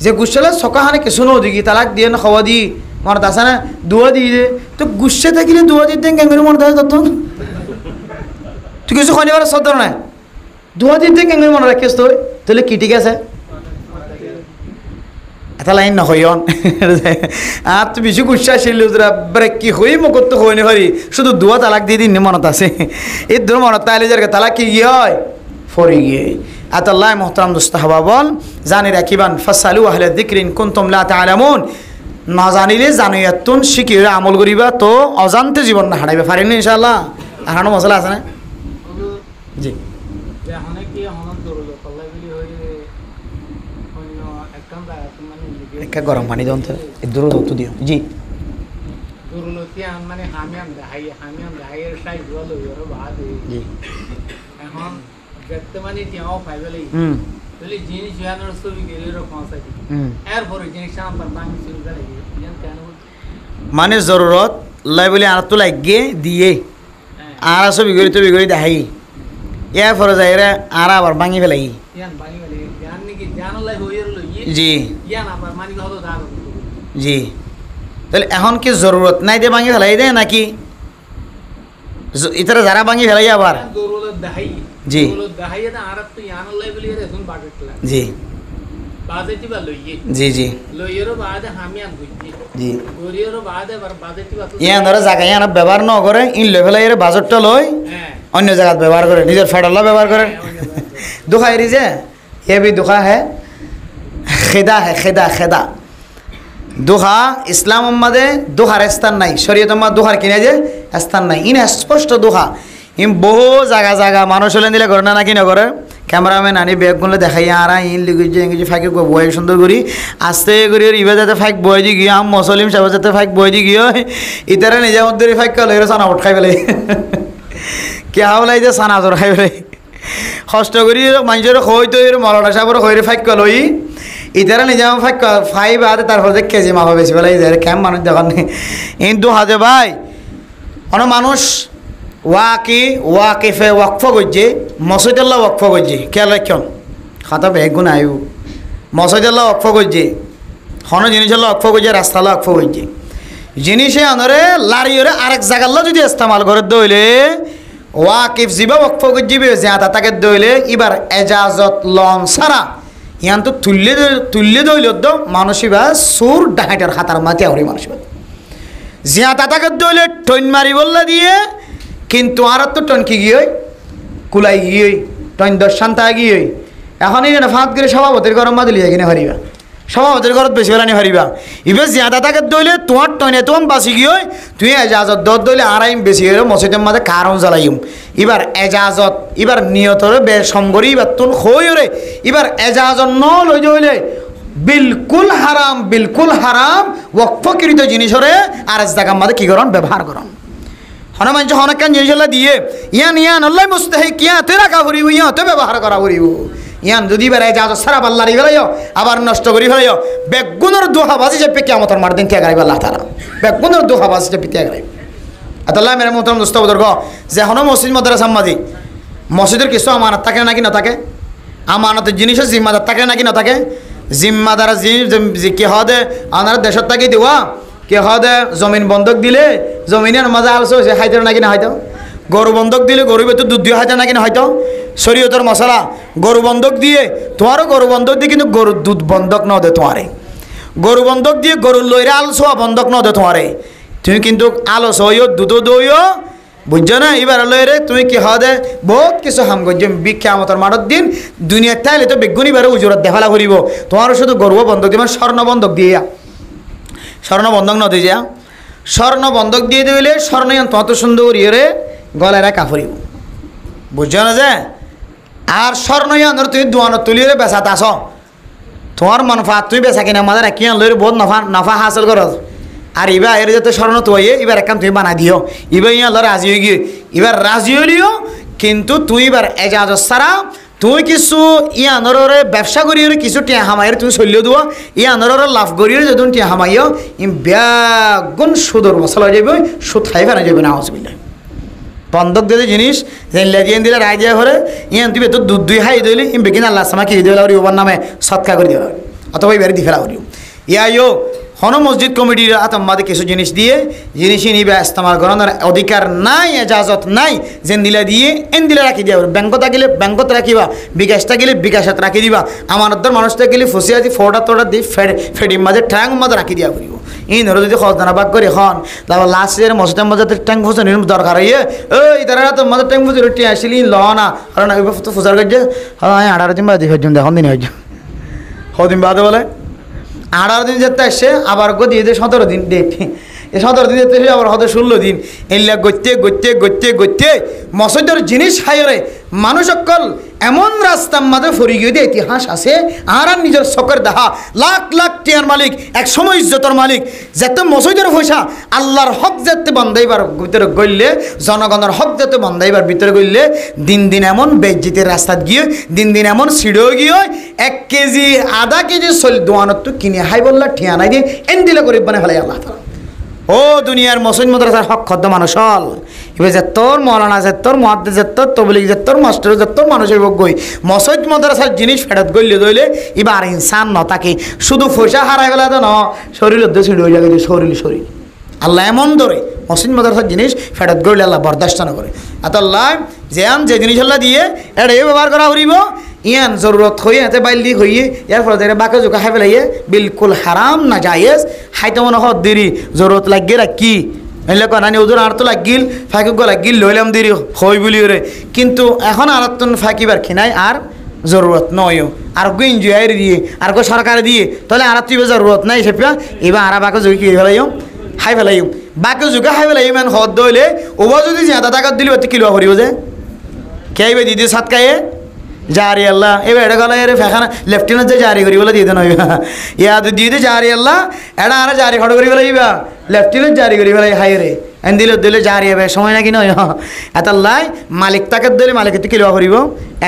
যে গুসালে সকাহানে কিছু নো দিকি তালাক দিয়ে না খাওয়া দি মনে আসে না দুয়া দিয়ে দে তো গুসা থাকিলে দুয়া দিয়ে দেন কেন মনে থাকে তত তুই কিছু শনিবার সদর নাই দুয়া দিয়ে দেন কেন মনে রাখিস তুই তাহলে কি ঠিক আছে এটা লাইন নহয়ন আর তো বেশি গুসা ছিল ব্রেক কি হই মোক তো হইনি হরি শুধু দুয়া তালাক দিয়ে দিন মনত আছে এই দূর মনত তাইলে যার তালাক কি গিয়ে হয় ফরি গিয়ে আতাল্লাহ মোহতারাম দুস্তাহবা বল জানি রাখিবান ফাসালু আহলে যিকরিন কুনতুম লা তা'লামুন না জানিলে জানিয়াতুন শিখি আমল করিবা তো অজান্তে জীবন না হারাইবে পারেন ইনশাআল্লাহ আহানো মশলা আছে না জি একটা গরম পানি দেন তো দূর তো দিও জি মানে হামিয়াম দেখাইয়ের সাইজ ভালো এর বাদ জি এখন দেখতে মানে তিয়াও ফাইবেলাই বলি জিনিস জানার ছবি গেলে এরকম আছে এরপরে জিনিস আমার বাংলা শুরু করে জান কেন মানে জরুরত লাই বলে আর তো লাগে দিয়ে আর ছবি গড়ি তো বিগড়ি দেখাই এর পরে যাই রে আর আবার ভাঙি ফেলাই ইয়ান বানি বলে জান নাকি জানলাই হইর লই জি ইয়ান আবার মানি হলো দাগ জি তাহলে এখন কি জরুরত নাই দিয়ে ভাঙি ফেলাই দেয় নাকি ইতরা যারা ভাঙি ফেলাই আবার জরুরত দেখাই জি জরুরত দেখাই না আর তো ইয়ানলাই বলি রে এখন বাজেটলা জি বাজেটি বা লইয়ে জি জি লইয়েরও বাদে হামিয়ান বুঝি জি গরিয়েরও বাদে আবার বাজেটি বা ইয়ান ধরে জায়গা ইয়ান ব্যবহার ন করে ইন লেভেলাই এর বাজেটটা লই হ্যাঁ অন্য জায়গায় ব্যবহার করে নিজের ফেডাল্লা ব্যবহার করে দুখা এরি যে এ ভি দুখা হ্যাঁ খেদা হ্যাঁ খেদা খেদা দুহা ইসলাম উম্মাদে দুহার স্থান নাই শরীয়ত উম্মাদ দুহার কিনে যে স্থান নাই ইন স্পষ্ট দুহা ইন বহু জায়গা জায়গা মানুষ হলে দিলে করে না নাকি না করে ক্যামেরাম্যান আনি ব্যাগগুলো দেখাই আর ইন লিখে ইংরেজি ফাঁকে বই সুন্দর করি আস্তে করি ইবে যাতে ফাঁক বই দি গিয়ে আম মসলিম সাহেব যাতে ফাঁক বই দি গিয়ে ইতারা নিজের মধ্যে ফাঁক করলে সানা উঠ খাই পেলে কে হাওলাই যে সানা জোর খাই পেলে কষ্ট করি মানুষের খই তো মলনা সাহেবের খৈরে ফাঁক লই ইতারা নিজে ফাইভ আদে তারপর যে কেজি মাপা বেশি বেলা ইদের ক্যাম্প মানুষ দেখার নেই কিন্তু হাজে ভাই অনেক মানুষ ওয়াকিফে ওয়াকফ করছে মসজিদাল্লাহ ওয়াকফ করছে খেয়াল রাখুন খাতা বেগ গুণ আয়ু মসজিদাল্লাহ ওয়াকফ করছে হন জিনিসের ওয়াকফ করছে রাস্তাল্লাহ ওয়াকফ করছে জিনিসে আনরে লারিওরে আরেক জায়গাল্লাহ যদি ইস্তেমাল করে দইলে ওয়াকিফ জিবা ওয়াকফ করছে জিয়াদা তাকে দইলে এবার এজাজত লন সারা ইয়ান তো তুল্যে দইল তো মানসিবা সুর ডাহাইটার খাতার মাতি আহরি মানসিবা জিয়া তাতাকে দইলে টন মারি বললা দিয়ে কিন্তু আর তো টন কি গিয়ে কুলাই গিয়ে টন দর্শান্তা গিয়ে এখন এই ফাঁক করে সভাপতির গরম মা দিলি কিনে হারিবা সভাপতির ঘরত বেশি বেলানি হারিবা এবার জিয়া তাতাকে দইলে তোমার টনে তোমার বাসি গিয়ে তুই এজাজত দর দইলে আড়াইম বেশি হয়ে মসজিদের মাঝে কারণ জ্বালাইম এবার এজাজত এবার নিয়তরে বেসম করি এবার তুন হইরে এবার এজাজত ন লই যাইলে বিলকুল হারাম ওয়াকফকৃত জিনিসরে আর জায়গার মাঝে কি করন ব্যবহার করন হনে মানুষ হনেকান জিনিস দিয়ে ইয়ান আল্লাহ মুস্তাহিক ইয়াতে রাখা করিব ইয়াতে ব্যবহার করা করিব ইয়ান যদি এবার এজাজত সারা পাল্লারি ফেলাইও আবার নষ্ট করি ফেলাইও বেগুনের দোহা বাজি চেপে কেমন মার দিন ত্যাগ আল্লাহ তাআলা বেগুনের দোহা বাজি চেপে ত্যাগ আল্লাহ মেরে মোহতরম দোস্ত বুজুর্গ যে হনো মসজিদ মাদ্রাসা মাঝি মসজিদের কিছু আমানত থাকে নাকি না থাকে আমানতের জিনিসের জিম্মাদার থাকে নাকি না থাকে জিম্মাদার জিনিস কি হদে আমার দেশের থাকি দেওয়া কি হদে জমিন বন্ধক দিলে জমিনের মাঝে আলসো সে খাইতে নাকি না হয়তো গরু বন্ধক দিলে গরু বেতন দুধ দিয়ে হয়তো নাকি না হয়তো শরীয়তের মশলা গরু বন্ধক দিয়ে তোমারও গরু বন্ধক দিয়ে কিন্তু গরুর দুধ বন্ধক ন দে তোমারে গরু বন্ধক দিয়ে গরুর লইরে আলসোয়া বন্ধক ন দে তোমারে তুমি কিন্তু আলস হইও দুধ দইও বুঝছো না এবার লইরে তুমি কি হদে বহুত কিছু হাম করছো বিখ্যামতর মাঠের দিন দুনিয়ার তাইলে তো বেগুনি বারে উজুরত দেখালা করিব তোমারও শুধু গরু বন্ধক দিয়ে স্বর্ণ বন্ধক দিয়ে স্বর্ণ বন্ধক ন দিয়ে যা স্বর্ণ বন্ধক দিয়ে দিলে স্বর্ণ তত সুন্দর ইয়ে গলায় রাখা ফুরিব বুঝছো না যে আর স্বর্ণ ইয়ানোর তুমি দোয়ানত তুলিয়ে বেচাত আস তোমার মনফা তুমি বেচা কিনা মাঝে রাখি লইরে বহুত নফা হাসিল কর আর এবার এর যাতে স্বর্ণ তোয়ে এবার একখান তুমি বানা দিও এবার ইয়া রাজি হয়ে গিয়ে এবার রাজি হলিও কিন্তু তুই এবার এজাজত সারা তুই কিছু ইয়ানোরে ব্যবসা করিও কিছু টিয়া হামাইয়ের তুমি চলিয়ে দেবো ইয়ানোর লাভ করিও যদি টিয়া হামাইও ই ব্যাগুন সুদর মশলা যাবে সুদ খাই ফেলা যাবে না অসুবিধা বন্ধক দিয়ে জিনিস লেজিয়ান দিলে রায় দিয়া ঘরে ইয়ান তুই তো দুধ দুই হাই দিলি ইম বেকিন আল্লাহ সামা কি দিয়ে ওর নামে সৎকা করে দেওয়া অথবা এবারে দি ফেলা করিও ইয়া হন মসজিদ কমিটির আতম্মাদে কিছু জিনিস দিয়ে জিনিসই নিবে ইস্তেমাল করানোর অধিকার নাই, এজাজত নাই। যেন দিলা দিয়ে এন দিলে রাখি দিয়া, ব্যাংকত গেলে ব্যাংকত রাখিবা, বিকাশটা গেলে বিকাশত রাখি দিবা, আমানতদার মানুষটা গেলে ফুসিয়া দি ফোটা তোটা দি ফেডির মাঝে ঠ্যাং মাঝে রাখি দিয়া করিব। এই ধরো যদি খজনা বাগ করে হন তারপর লাস্ট ইয়ার মসজিদের মাঝে ট্যাং ফুসে নির দরকার হইয়ে ওই তারা তো মাঝে ট্যাং ফুসে রুটি আসলি ল না, কারণ তো ফুসার কাজে হ্যাঁ 18 দিন বাদে হইম, দেখুন দিন হইম হদিন বাদে বলে 18 দিন যেতে আসছে, আবার গো দিয়ে 17 দিন ডেট, এই 17 দিন যেতে আবার হতে 16 দিন, এগুলা গইতে গইতে গইতে গইতে মসজিদের জিনিস হাইরে মানুষ সকল এমন রাস্তার মাঝে ফরি গিয়ে দিয়ে ইতিহাস আছে। আর নিজের চকের দেখা লাখ লাখ টিয়ার মালিক, এক সময় ইজ্জতর মালিক, যেতে মসজিদের পয়সা আল্লাহর হক যেতে বন্ধাইবার ভিতরে গইলে, জনগণের হক যেতে বন্ধাইবার ভিতরে গইলে দিন দিন এমন বেজ্জিতের রাস্তাত গিয়ে, দিন দিন এমন সিঁড়েও গিয়ে 1 কেজি আধা কেজি দোয়ানত তো কিনে হাই বললা ঠিয়া নাই দিয়ে এন দিলে গরিব বানাই ফেলাই আল্লাহ তাআলা। ও দুনিয়ার মসজিদ মাদ্রাসার হক খদ্দ মানুষ হল, এবার যে তোর মৌলানা যে তোর মহাদ্দেশ যে তোর তবলিগ যে তোর মাস্টার যে তোর মানুষের গই মসজিদ মাদ্রাসার জিনিস ফেরত গইলে দইলে এবার ইনসান ন তাকে শুধু পয়সা হারাই গেলে তো ন শরীর উদ্দেশ্য হয়ে যাবে, শরীর আল্লাহ এমন ধরে মসজিদ মাদ্রাসার জিনিস ফেরত গইলে আল্লাহ বরদাস্ত না করে। আল্লাহ যে জিনিস আল্লাহ দিয়ে এটা এই ব্যবহার করা হইব ইয়ান জরুরত হয়ে এতে বাইলি হইয়ে ইয়ার ফলে বাকে জোকা খাই ফেলাইয়ে বিলকুল হারাম না জায়েজ হাইতে মনে হত দেরি জরুরত লাগিয়ে রাখি এলে কানি ওজন আর তো লাগিল ফাঁকি লাগিল লইলাম দেরি হই বলি রে, কিন্তু এখন আর ফাঁকিবার খিনাই আর জরুরত নয়, আর গো এনজয় দিয়ে আর গো সরকারে দিয়ে তাহলে আর তুই জরুরত নাই সেপিয়া এবার আর বাকে জোকে কি ফেলাইম হাই ফেলাইম বাকে জোকা হাই ফেলাই ইমান হদ দইলে ওবা যদি জিয়াদা টাকাত দিলি ওতে কিলো করিব যে খেয়ে দিদি সাত খাইয়ে জারি আল্লাহ এবার এটা গলা এর ফেখানা লেফটেন্যান্ট যে জারি করি বলে দিয়ে দেন ইয়া দিয়ে জারি আল্লাহ এটা আর জারি খড় করি বলে ইবা লেফটেন্যান্ট জারি করি বলে হাই রে এন দিলে দিলে জারি হবে সময় নাকি নয় এত লাই মালিক তাকে দিলে মালিকের থেকে লওয়া করিব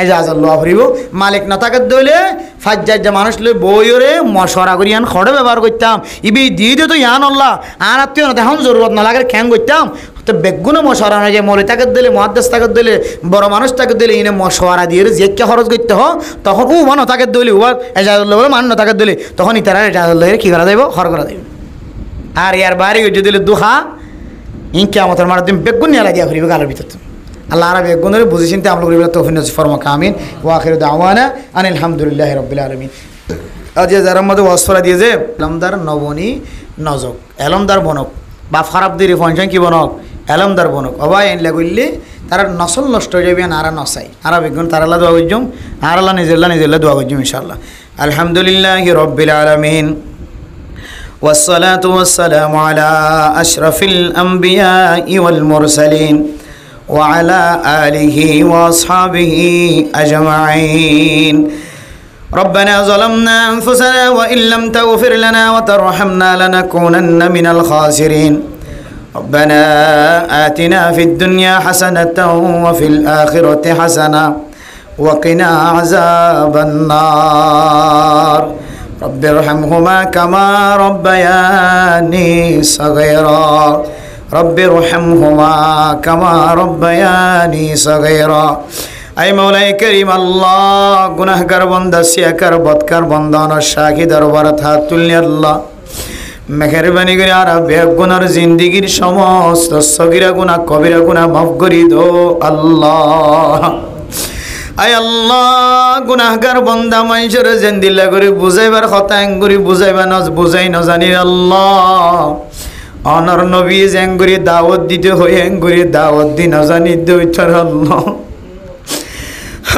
এজাজ লওয়া করিব, মালিক না তাকে দিলে ফাজ্জার যে মানুষ লই বইরে মশরা করি আন খড়ে ব্যবহার করতাম ইবি দিয়ে দিত ইয়ান আল্লাহ আর আত্মীয় না তখন জরুরত না লাগে খ্যাং করতাম তো বেগুনে মশওয়ারা নয় যে মলি তাকে দিলে মহাদ্দেশ তাকে দিলে বড় মানুষ তাকে দিলে ইনে মশওয়ারা দিয়ে যে কে খরচ করতে হ তখন ও মানো তাকে দিলে ও এজাজুল্লাহ বলে মান্য তাকে দিলে তখন ইতারা এজাজুল্লাহের কী করা যাইব খর করা যাইব। আর ইয়ার বাইরে যদি দিলে দুহা ইনকে আমাদের মারা তুমি বেগুন নিয়ে লাগিয়া করিবে গালের ভিতর আল্লাহ আর বেগুনের বুঝে চিনতে আমল করিবে তৌফিক নসিব ফরমাক আমিন ওয়া আখিরু দাওয়ানা আনিল হামদুলিল্লাহি রাব্বিল আলামিন। আজ যার মধ্যে ওয়াসফরা দিয়ে যে এলমদার নবনী নজক এলমদার বনক বা ফারাবদিরি ফনশন কি বনক এলমদার বনক অবাই এনলা করলে তারা নসল নষ্ট হয়ে যাবে আর নসাই আর বেগুন তার আল্লাহ দোয়া করছুম আর আল্লাহ নিজেল্লা দোয়া করছুম ইনশাআল্লাহ। আলহামদুলিল্লাহি রাব্বিল আলামিন والصلاة والسلام على أشرف الأنبياء والمرسلين وعلى آله وأصحابه أجمعين. ربنا ظلمنا أنفسنا وإن لم تغفر لنا وترحمنا لنكونن من الخاسرين. ربنا آتنا في الدنيا حسنة وفي الآخرة حسنة وقنا عذاب النار. رب ارحمهما كما ربياني صغيرا. رب ارحمهما كما ربياني صغيرا. اي مولاي كريم الله গুনাহগার বান্দা সিয়াকার বদকার বান্দা নরশাকি দরবারে হাত তুলনি আল্লাহ মেহেরবানি করে আর বেগুনার জিন্দেগীর সমস্ত সগীরা গুনাহ কবিরা গুনাহ মাফ করে দাও আল্লাহ। আয় আল্লাহ গুনাহগার বান্দা মানুষের জিন্দিলা করে বুঝাইবার কথা এঙ্গুরি বুঝাইবা না বুঝাই না জানি আল্লাহ অনর নবী এঙ্গুরি দাওয়াত দিতে হয় এঙ্গুরি দাওয়াত দি না জানি দইতার আল্লাহ।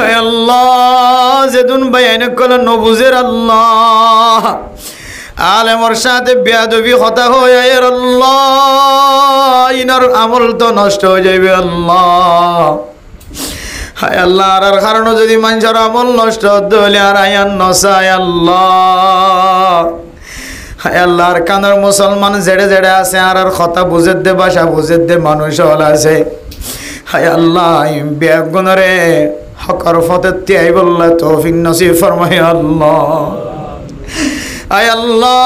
আয় আল্লাহ যেদুন বাইন কল নবুজের আল্লাহ আলেমর সাথে বেয়াদবি কথা হয় আল্লাহ ইনার আমল তো নষ্ট হয়ে যাবে আল্লাহ। হায় আল্লাহ আর কারণে যদি মানুষের আমল নষ্ট হলে আর আয়ান নসায় আল্লাহ। হায় আল্লাহ আর কানের মুসলমান জেড়ে জেড়ে আছে আর কথা বুঝে দে ভাষা বুঝে দে মানুষ হল আছে। হায় আল্লাহ বেগুনরে হকর ফতে তিয়াই বললা তৌফিক নসিব ফরমাই আল্লাহ। আয় আল্লাহ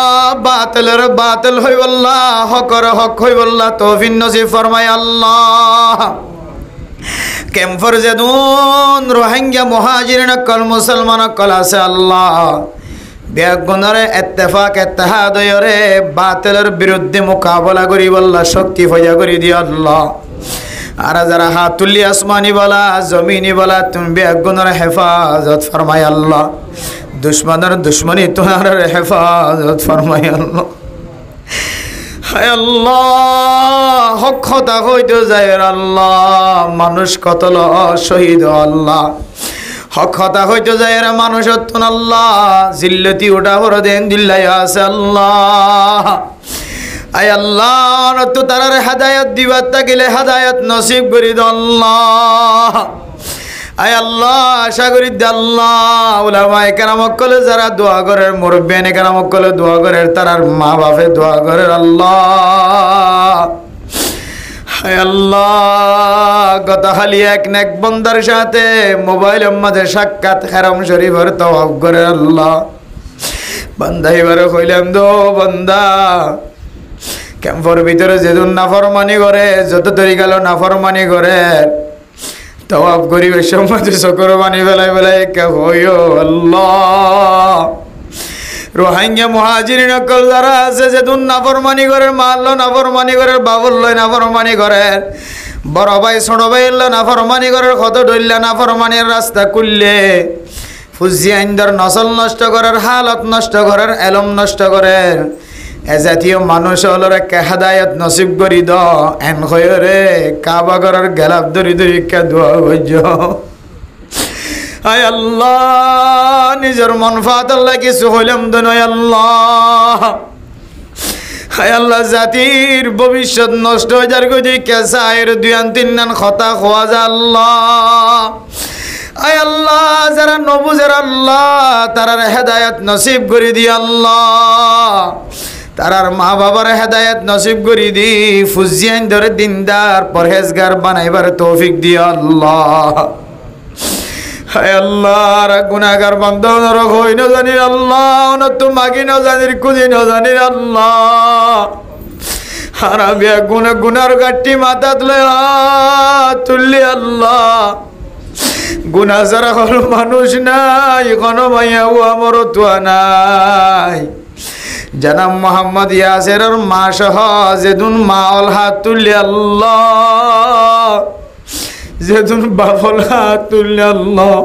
বাতিলের বাতিল হই বললা হকর হক হই বললা তৌফিক নসিব ফরমাই আল্লাহ। ক্যাম্পর যেদুন রোহিঙ্গা মহাজির নকল মুসলমান নকল আছে আল্লাহ বেগুনরে ইত্তেফাক ইত্তেহাদ হইরে বাতিলের বিরুদ্ধে মোকাবেলা করি বল্লা শক্তি ফজা করি দিও আল্লাহ। আর যারা হাত তুলি আসমানি বলা জমিনি বলা তুমি বেগুনরে হেফাজত ফরমাই আল্লাহ। দুশ্মনের দুশ্মনী তোমার হেফাজত ফরমাই আল্লাহ। হায় আল্লাহ হক কথা হইতে যায় আল্লাহ, মানুষ কতল শহীদ আল্লাহ। হক কথা হইতে যায় মানুষ অত্যন আল্লাহ, জিল্লতি ওটা বড় দেন দিল্লাই আছে আল্লাহ। আয় আল্লাহ তো তারার হেদায়ত দিবার তাকিলে হেদায়ত নসিব করি দ আল্লাহ। আয় আল্লাহ আশা করি দে আল্লাহ উলামায়ে কেরাম কলে যারা দোয়া করে, মুরব্বিয়ানে কেরাম কলে দোয়া করে, তারার মা বাপে দোয়া করে আল্লাহ। হায় আল্লাহ গতকালি এক নেক বন্দার সাথে মোবাইলের মাঝে সাক্ষাৎ হারাম শরীফের তওয়াব করে আল্লাহ। বান্দা এবারে কইলাম দো বান্দা ক্যাম্পের ভিতরে যেদিন নাফরমানি করে, যত তরি গেল নাফরমানি করে, তওয়াব করিবে সমাজে চকর বানি বেলায় বেলায় কে হইও আল্লাহ। রোহিঙ্গা মুহাজিরিন কল যারা আছে যেদিন নাফরমানি করে, মারলো নাফরমানি করে, বাবুল্লয় নাফরমানি করে, বড় ভাই ছোট ভাই এলো নাফরমানি করে, কত ডইল্লা নাফরমানির রাস্তা খুললে ফুজি আইনদার নসল নষ্ট করার, হালত নষ্ট করার, এলম নষ্ট করার এ জাতীয় মানুষ হলোর একটা হেদায়ত নসিব করি দ। এন হয়ে কাবা করার গেলাপ ধরি ধরি কে দোয়া হইজ। আয় আল্লাহ নিজের মনফাত আল্লাহ কিছু হইলাম তো নয় আল্লাহ। আয় আল্লাহ জাতির ভবিষ্যৎ নষ্ট হয়ে যার গদি কেসায়ের দুই আন তিন নান খতা খোয়া যা আল্লাহ। আয় আল্লাহ যারা নবুজের আল্লাহ তারার হেদায়ত নসিব করে দি আল্লাহ। তারার মা বাবার হেদায়ত নসিব করি দি, ফুজিয়ান ধরে দিনদার পরহেজগার বানাইবার তৌফিক দিও আল্লাহ। হায় আল্লাহ গুনাহগার বান্দা হই না জানি আল্লাহ, তো মাগি না জানি খুঁজি না জানি আল্লাহ। হারাবিয়া গুনার গাঠি মাথা তুললি আল্লাহ। গুনা যারা হল মানুষ নাই, কোনো মাইয়াও আমার তোয়া নাই। জানাব মোহাম্মদ ইয়াসেরের মা সহ যেদিন মা অল হাত তুললি আল্লাহ, যেদিন বাবল হাত তুললি আল্লাহ।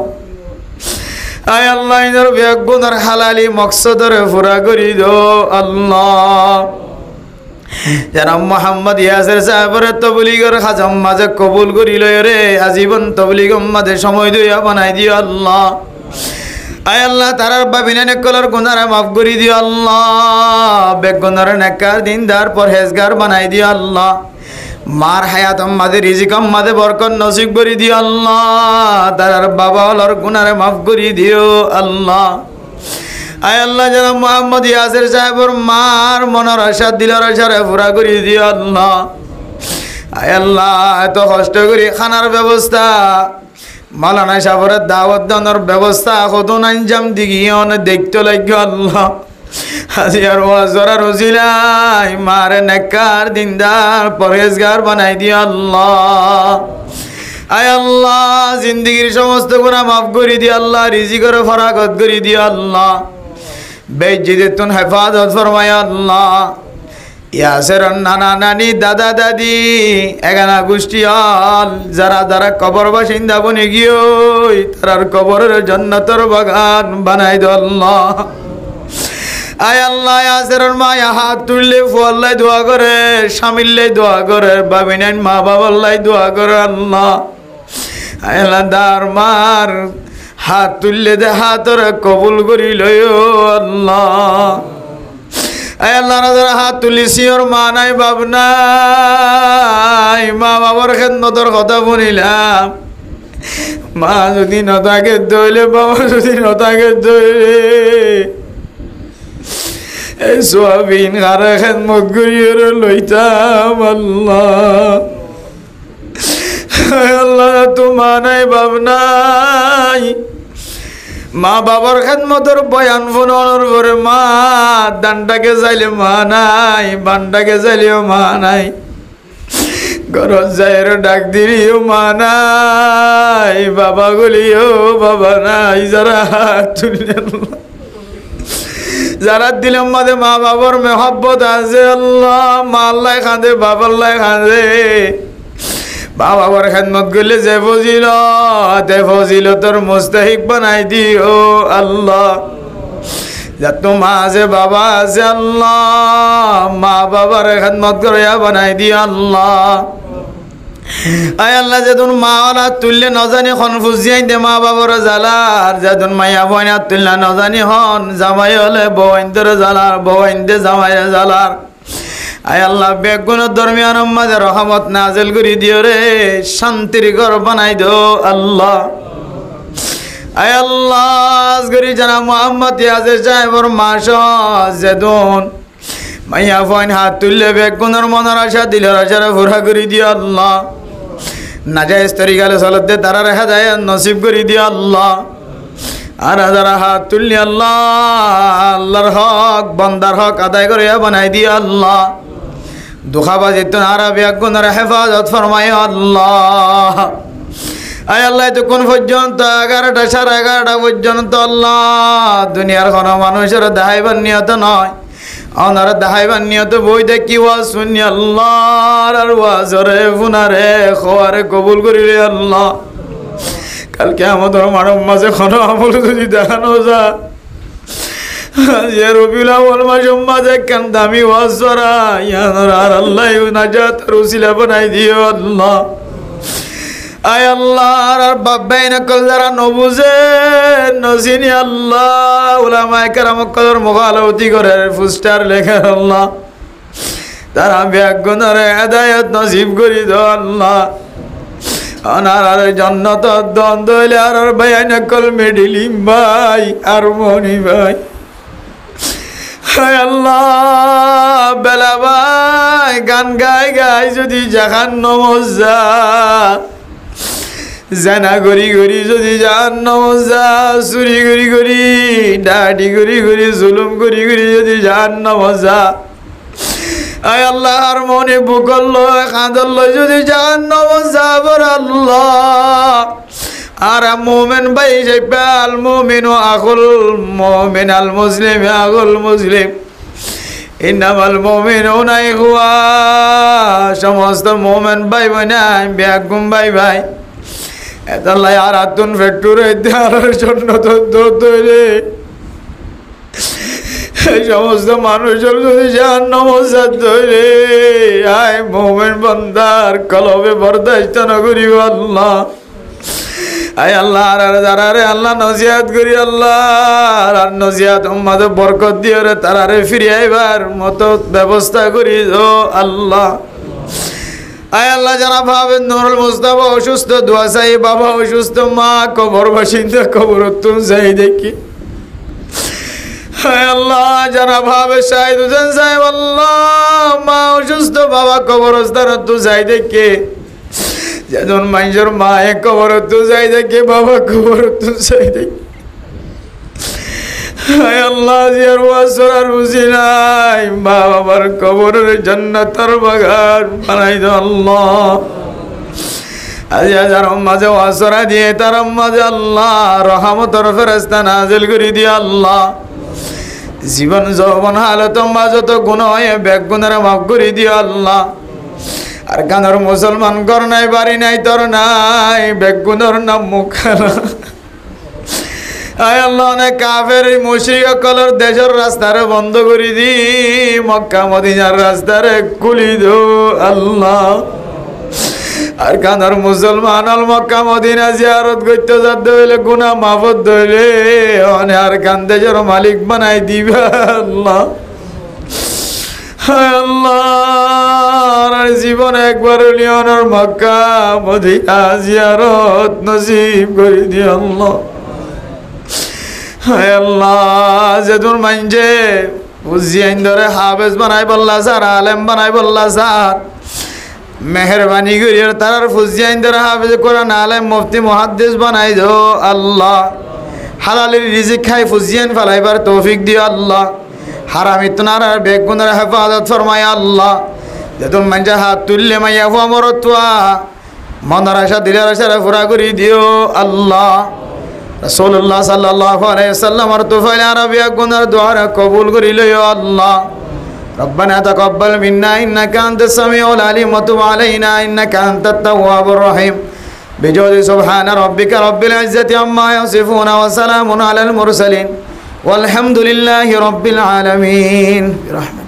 আয় আল্লাহ ইনার বেগুনার হালালি মকসদরে পুরা করি দো আল্লাহ। জানাব মোহাম্মদ ইয়াসের সাহেবের তবলিগের খাজম মাঝে কবুল করি লয় রে, আজীবন তবলিগম মাঝে সময় দিয়া বানাই দিও আল্লাহ। আয় আল্লাহ তারার বাবিনা নেকলের গুনারে মাফ করি দিও আল্লাহ। বেগুনার নেককার দিনদার পরহেজগার বানাই দিও আল্লাহ। মার হায়াত মাঝে রিজিকম মাঝে বরকত নসিব করি দিও আল্লাহ। তারার বাবা হলর গুনারে মাফ করি দিও আল্লাহ। আয় আল্লাহ জানাব মোহাম্মদ ইয়াসের সাহেবের মার মনের আশা দিলের আশারে পুরা করি দিও আল্লাহ। আয় আল্লাহ এত কষ্ট করি খানার ব্যবস্থা, মালানা সাহেবের দাওয়াত দানোর ব্যবস্থা কতন আঞ্জাম দিগিয়ন দেখতে লাগবে আল্লাহ। হাজিয়ার ওয়াজরা রজিলাই মারে নেককার দিনদার পরহেজগার বানাই দিও আল্লাহ। আয় আল্লাহ জিন্দিগির সমস্ত গুনাহ মাফ করে দিও আল্লাহ, রিজিকের ফরাগত করে দিও আল্লাহ, বেজ্জিদতুন হেফাজত ফরমায় আল্লাহ। ইয়াসের নানা নানি দাদা দাদি এগানা গোষ্ঠী হল যারা যারা কবর বাসিন্দা বনে গিয়ে তারার কবরের জান্নাতের বাগান বানাই দো আল্লাহ। আয় আল্লাহ ইয়াসের মায়া হাত তুললে ফুয়াল্লাই দোয়া করে, স্বামীল্লাই দোয়া করে, বাবিনাইন মা বাবাল্লাই দোয়া করে আল্লাহ। আয় আল্লাহ দার মার হাত তুললে দে হাতর কবুল করি লয় আল্লাহ। আয় আল্লাহ যারা হাত তুলিছি ওর মা নাই বাপ নাই, মা বাবার খেদমতের কথা বলিলাম। মা যদি নতাকে দইলে, বাবা যদি নতাকে দইলে, এই সোয়াবিন কারে খেদমত করিয়ে লইতাম আল্লাহ। আল্লাহ তো মা নাই বাপ নাই, মা বাবার খেদমতের বয়ান ফোনের পরে মা দানটাকে যাইলে মা নাই, বানটাকে যাইলেও মা নাই, ঘরত যাইর ডাক দিলিও মা নাই, বাবা গলিও বাবা নাই। যারা হাত তুললে যারা দিলের মাঝে মা বাবার মেহব্বত আছে আল্লাহ, মা আল্লাহ খাঁদে, বাবা আল্লাহ খাঁদে, মা বাবার খেদমত করলে যে ফজিলতর মুস্তাহিক বানাই দিও আল্লাহ। যত মা আছে বাবা আছে আল্লাহ, মা বাবার খেদমত করে বানাই দিও আল্লাহ। আয় আল্লাহ, যেদিন মা ওলা তুললে নজানি খন ফুজিয়াই দে মা বাবার জ্বালার, যেদিন মাইয়া বইনা তুললে নজানি হন জামাই হলে বইনদের জ্বালার, বইনদে জামাই জ্বালার। আয় আল্লাহ, বেগুনের দরমিয়ান মাঝে রহমত নাজিল করি দিও রে, শান্তির ঘর বানাই দো আল্লাহ। আয় আল্লাহ, আজগরি জানা মোহাম্মদ ইয়াজের সাহেবর মাস যেদিন মাইয়া বইন হাত তুললে বেগুনের মনের আশা দিলের আশারে পুরা করি দিও আল্লাহ। নাজায়েজ তরিকালে চলতে তারা রেখা যায় নসিব করি দিও আল্লাহ। আর যারা হাত তুললি আল্লাহ, আল্লাহর হক বন্দার হক আদায় করে বানাই দিও আল্লাহ। দুঃখাবাজিত আরা বেগুনের হেফাজত ফরমাই আল্লাহ। আয় আল্লাহ, তো কোন পর্যন্ত 11টা 11:30 পর্যন্ত আল্লাহ দুনিয়ার কোনো মানুষের দেখাইবার নিয়ত নয়, ওনার দেখাইবার নিয়ত বই দেখি ওয়াজ শুনি আল্লাহ, আর ওয়াজরে ফুনারে খোয়ারে কবুল করিলে আল্লাহ। কালকে আমাদের মানব মাঝে কোনো আমল যদি দেখানো যায়, রবিউল আউয়াল মাসের মাঝে কেন দামি ওয়াজ করা ইয়ানোর আর আল্লাহ নাজাত রুসিলা বানাই দিও আল্লাহ। আয় আল্লাহ, আর বাবাই নকল যারা নবুঝে নসিনি আল্লাহ, উলামায়ে কেরাম কদর মুখালতি করে পোস্টার লেখে আল্লাহ, তারা বেগুনের হেদায়েত নসিব করি দাও আল্লাহ। আনার আর জান্নাত দ্বন্দ্ব হইলে আর ভাই নকল মেডিলিম ভাই আর মনি ভাই। হায় আল্লাহ, বেলা ভাই গান গাই গাই যদি জাহান নমজা, জানা গড়ি গড়ি যদি জাহান নমজা, চুরি গড়ি গড়ি ডাডি গড়ি গড়ি জুলুম গড়ি গড়ি যদি জাহান নমজা। আয় আল্লাহ, আর মনে বুকল কাঁদল যদি জাহান নমজা বর আল্লাহ। আর মুমিন ভাই আল মুমিন আকুল মুমিন আল মুসলিম আকুল মুসলিম ইন্নামাল মুমিনুনা ইখওয়া, সমস্ত মুমিন ভাই বোনাই বেগুম ভাই ভাই এতাল্লাই আর আতুন ফ্যাক্টরি দেওয়ার জন্য তো তৈরি এই সমস্ত মানুষের যদি জাহান্নাম তৈরি। আয় মুমিন বান্দার কলবে বরদাস্ত না করিব আল্লাহ। আয় আল্লাহ, আর যারা রে আল্লাহ নসিহাত করি আল্লাহ, আর নসিহাত উম্মাদে বরকত দিও রে, তারারে ফিরে আইবার মতো ব্যবস্থা করি দো আল্লাহ। আয় আল্লাহ, যারা ভাবেন নুরুল মুস্তাফা অসুস্থ, দোয়া চাই বাবা অসুস্থ, মা কবর বাসিন্দা কবরতুন চাই দেখি। আয় আল্লাহ, যারা ভাবে শাহিদ হোসেন সাহেব আল্লাহ, মা অসুস্থ, বাবা কবরস্থান তো যাই দেখে, যেজন মানুষের মায়ে কবর তো যাই দেখে, বাবা কবর তো যাই দেখে। হায় আল্লাহ, জিয়ার ওয়াসরার বুঝি নাই, মা বাবার কবরের জান্নাতের বাগান বানাই দাও আল্লাহ। আজ যার মাঝে ওয়াসরা দিয়ে তার মাঝে আল্লাহ রহমতের ফেরেশতা নাজিল করে দিয়ে আল্লাহ। জীবন যৌবন হালত মাঝে তো গুণ হয়ে বেগুনের মাফ করে দিয়ে আল্লাহ। আর গানের মুসলমান ঘর নাই, বাড়ি নাই, তোর নাই, বেগুনের নাম মুখানা। আয় আল্লাহ, অনেক কাফের মুশরিক কলর দেশের রাস্তারে বন্ধ করে দি, মক্কা মদিনার রাস্তারে খুলি দো আল্লাহ। আর গানের মুসলমান আল মক্কা মদিনা জিয়ারত করতে যাতে হইলে গুনাহ মাফত ধইলে অনে আর গান দেশের মালিক বানাই দিবা আল্লাহ। হায় আল্লাহ, জীবন একবার লিওনের মক্কা মদিনা জিয়ারত নসিব করে দি আল্লাহ। হায় আল্লাহ, যেদুর মাইনজে বুঝিয়াইন ধরে হাফেজ বানাই বললা স্যার, আলেম বানাই বললা স্যার, মেহরবানি করি তার ফুজিয়াইন ধরে হাফেজ কোরআন আলেম মুফতি মুহাদ্দিস বানাই দো আল্লাহ। হালালের রিজিক খাই ফুজিয়াইন ফেলাইবার তৌফিক দিও আল্লাহ। হারামি তোনার বেগুনের হেফাজত ফরমাই আল্লাহ। যেদুর মাইনজে হাত তুললে মাইয়া হুয়া মরতুয়া, মনের আশা দিলের আশা পুরা করি দিও আল্লাহ। রাসূলুল্লাহ সাল্লাল্লাহু আলাইহি ওয়াসাল্লাম আর তুফাইল আরবিয়া গুনার দোয়া কবুল করিল ইয়া আল্লাহ ربنا تقبل منا إنك أنت السميع العليم وتب علينا إنك أنت التواب الرحيم بجود سبحان ربك رب العزة عما يصفون وسلام على المرسلين والحمد لله رب العالمين برحمته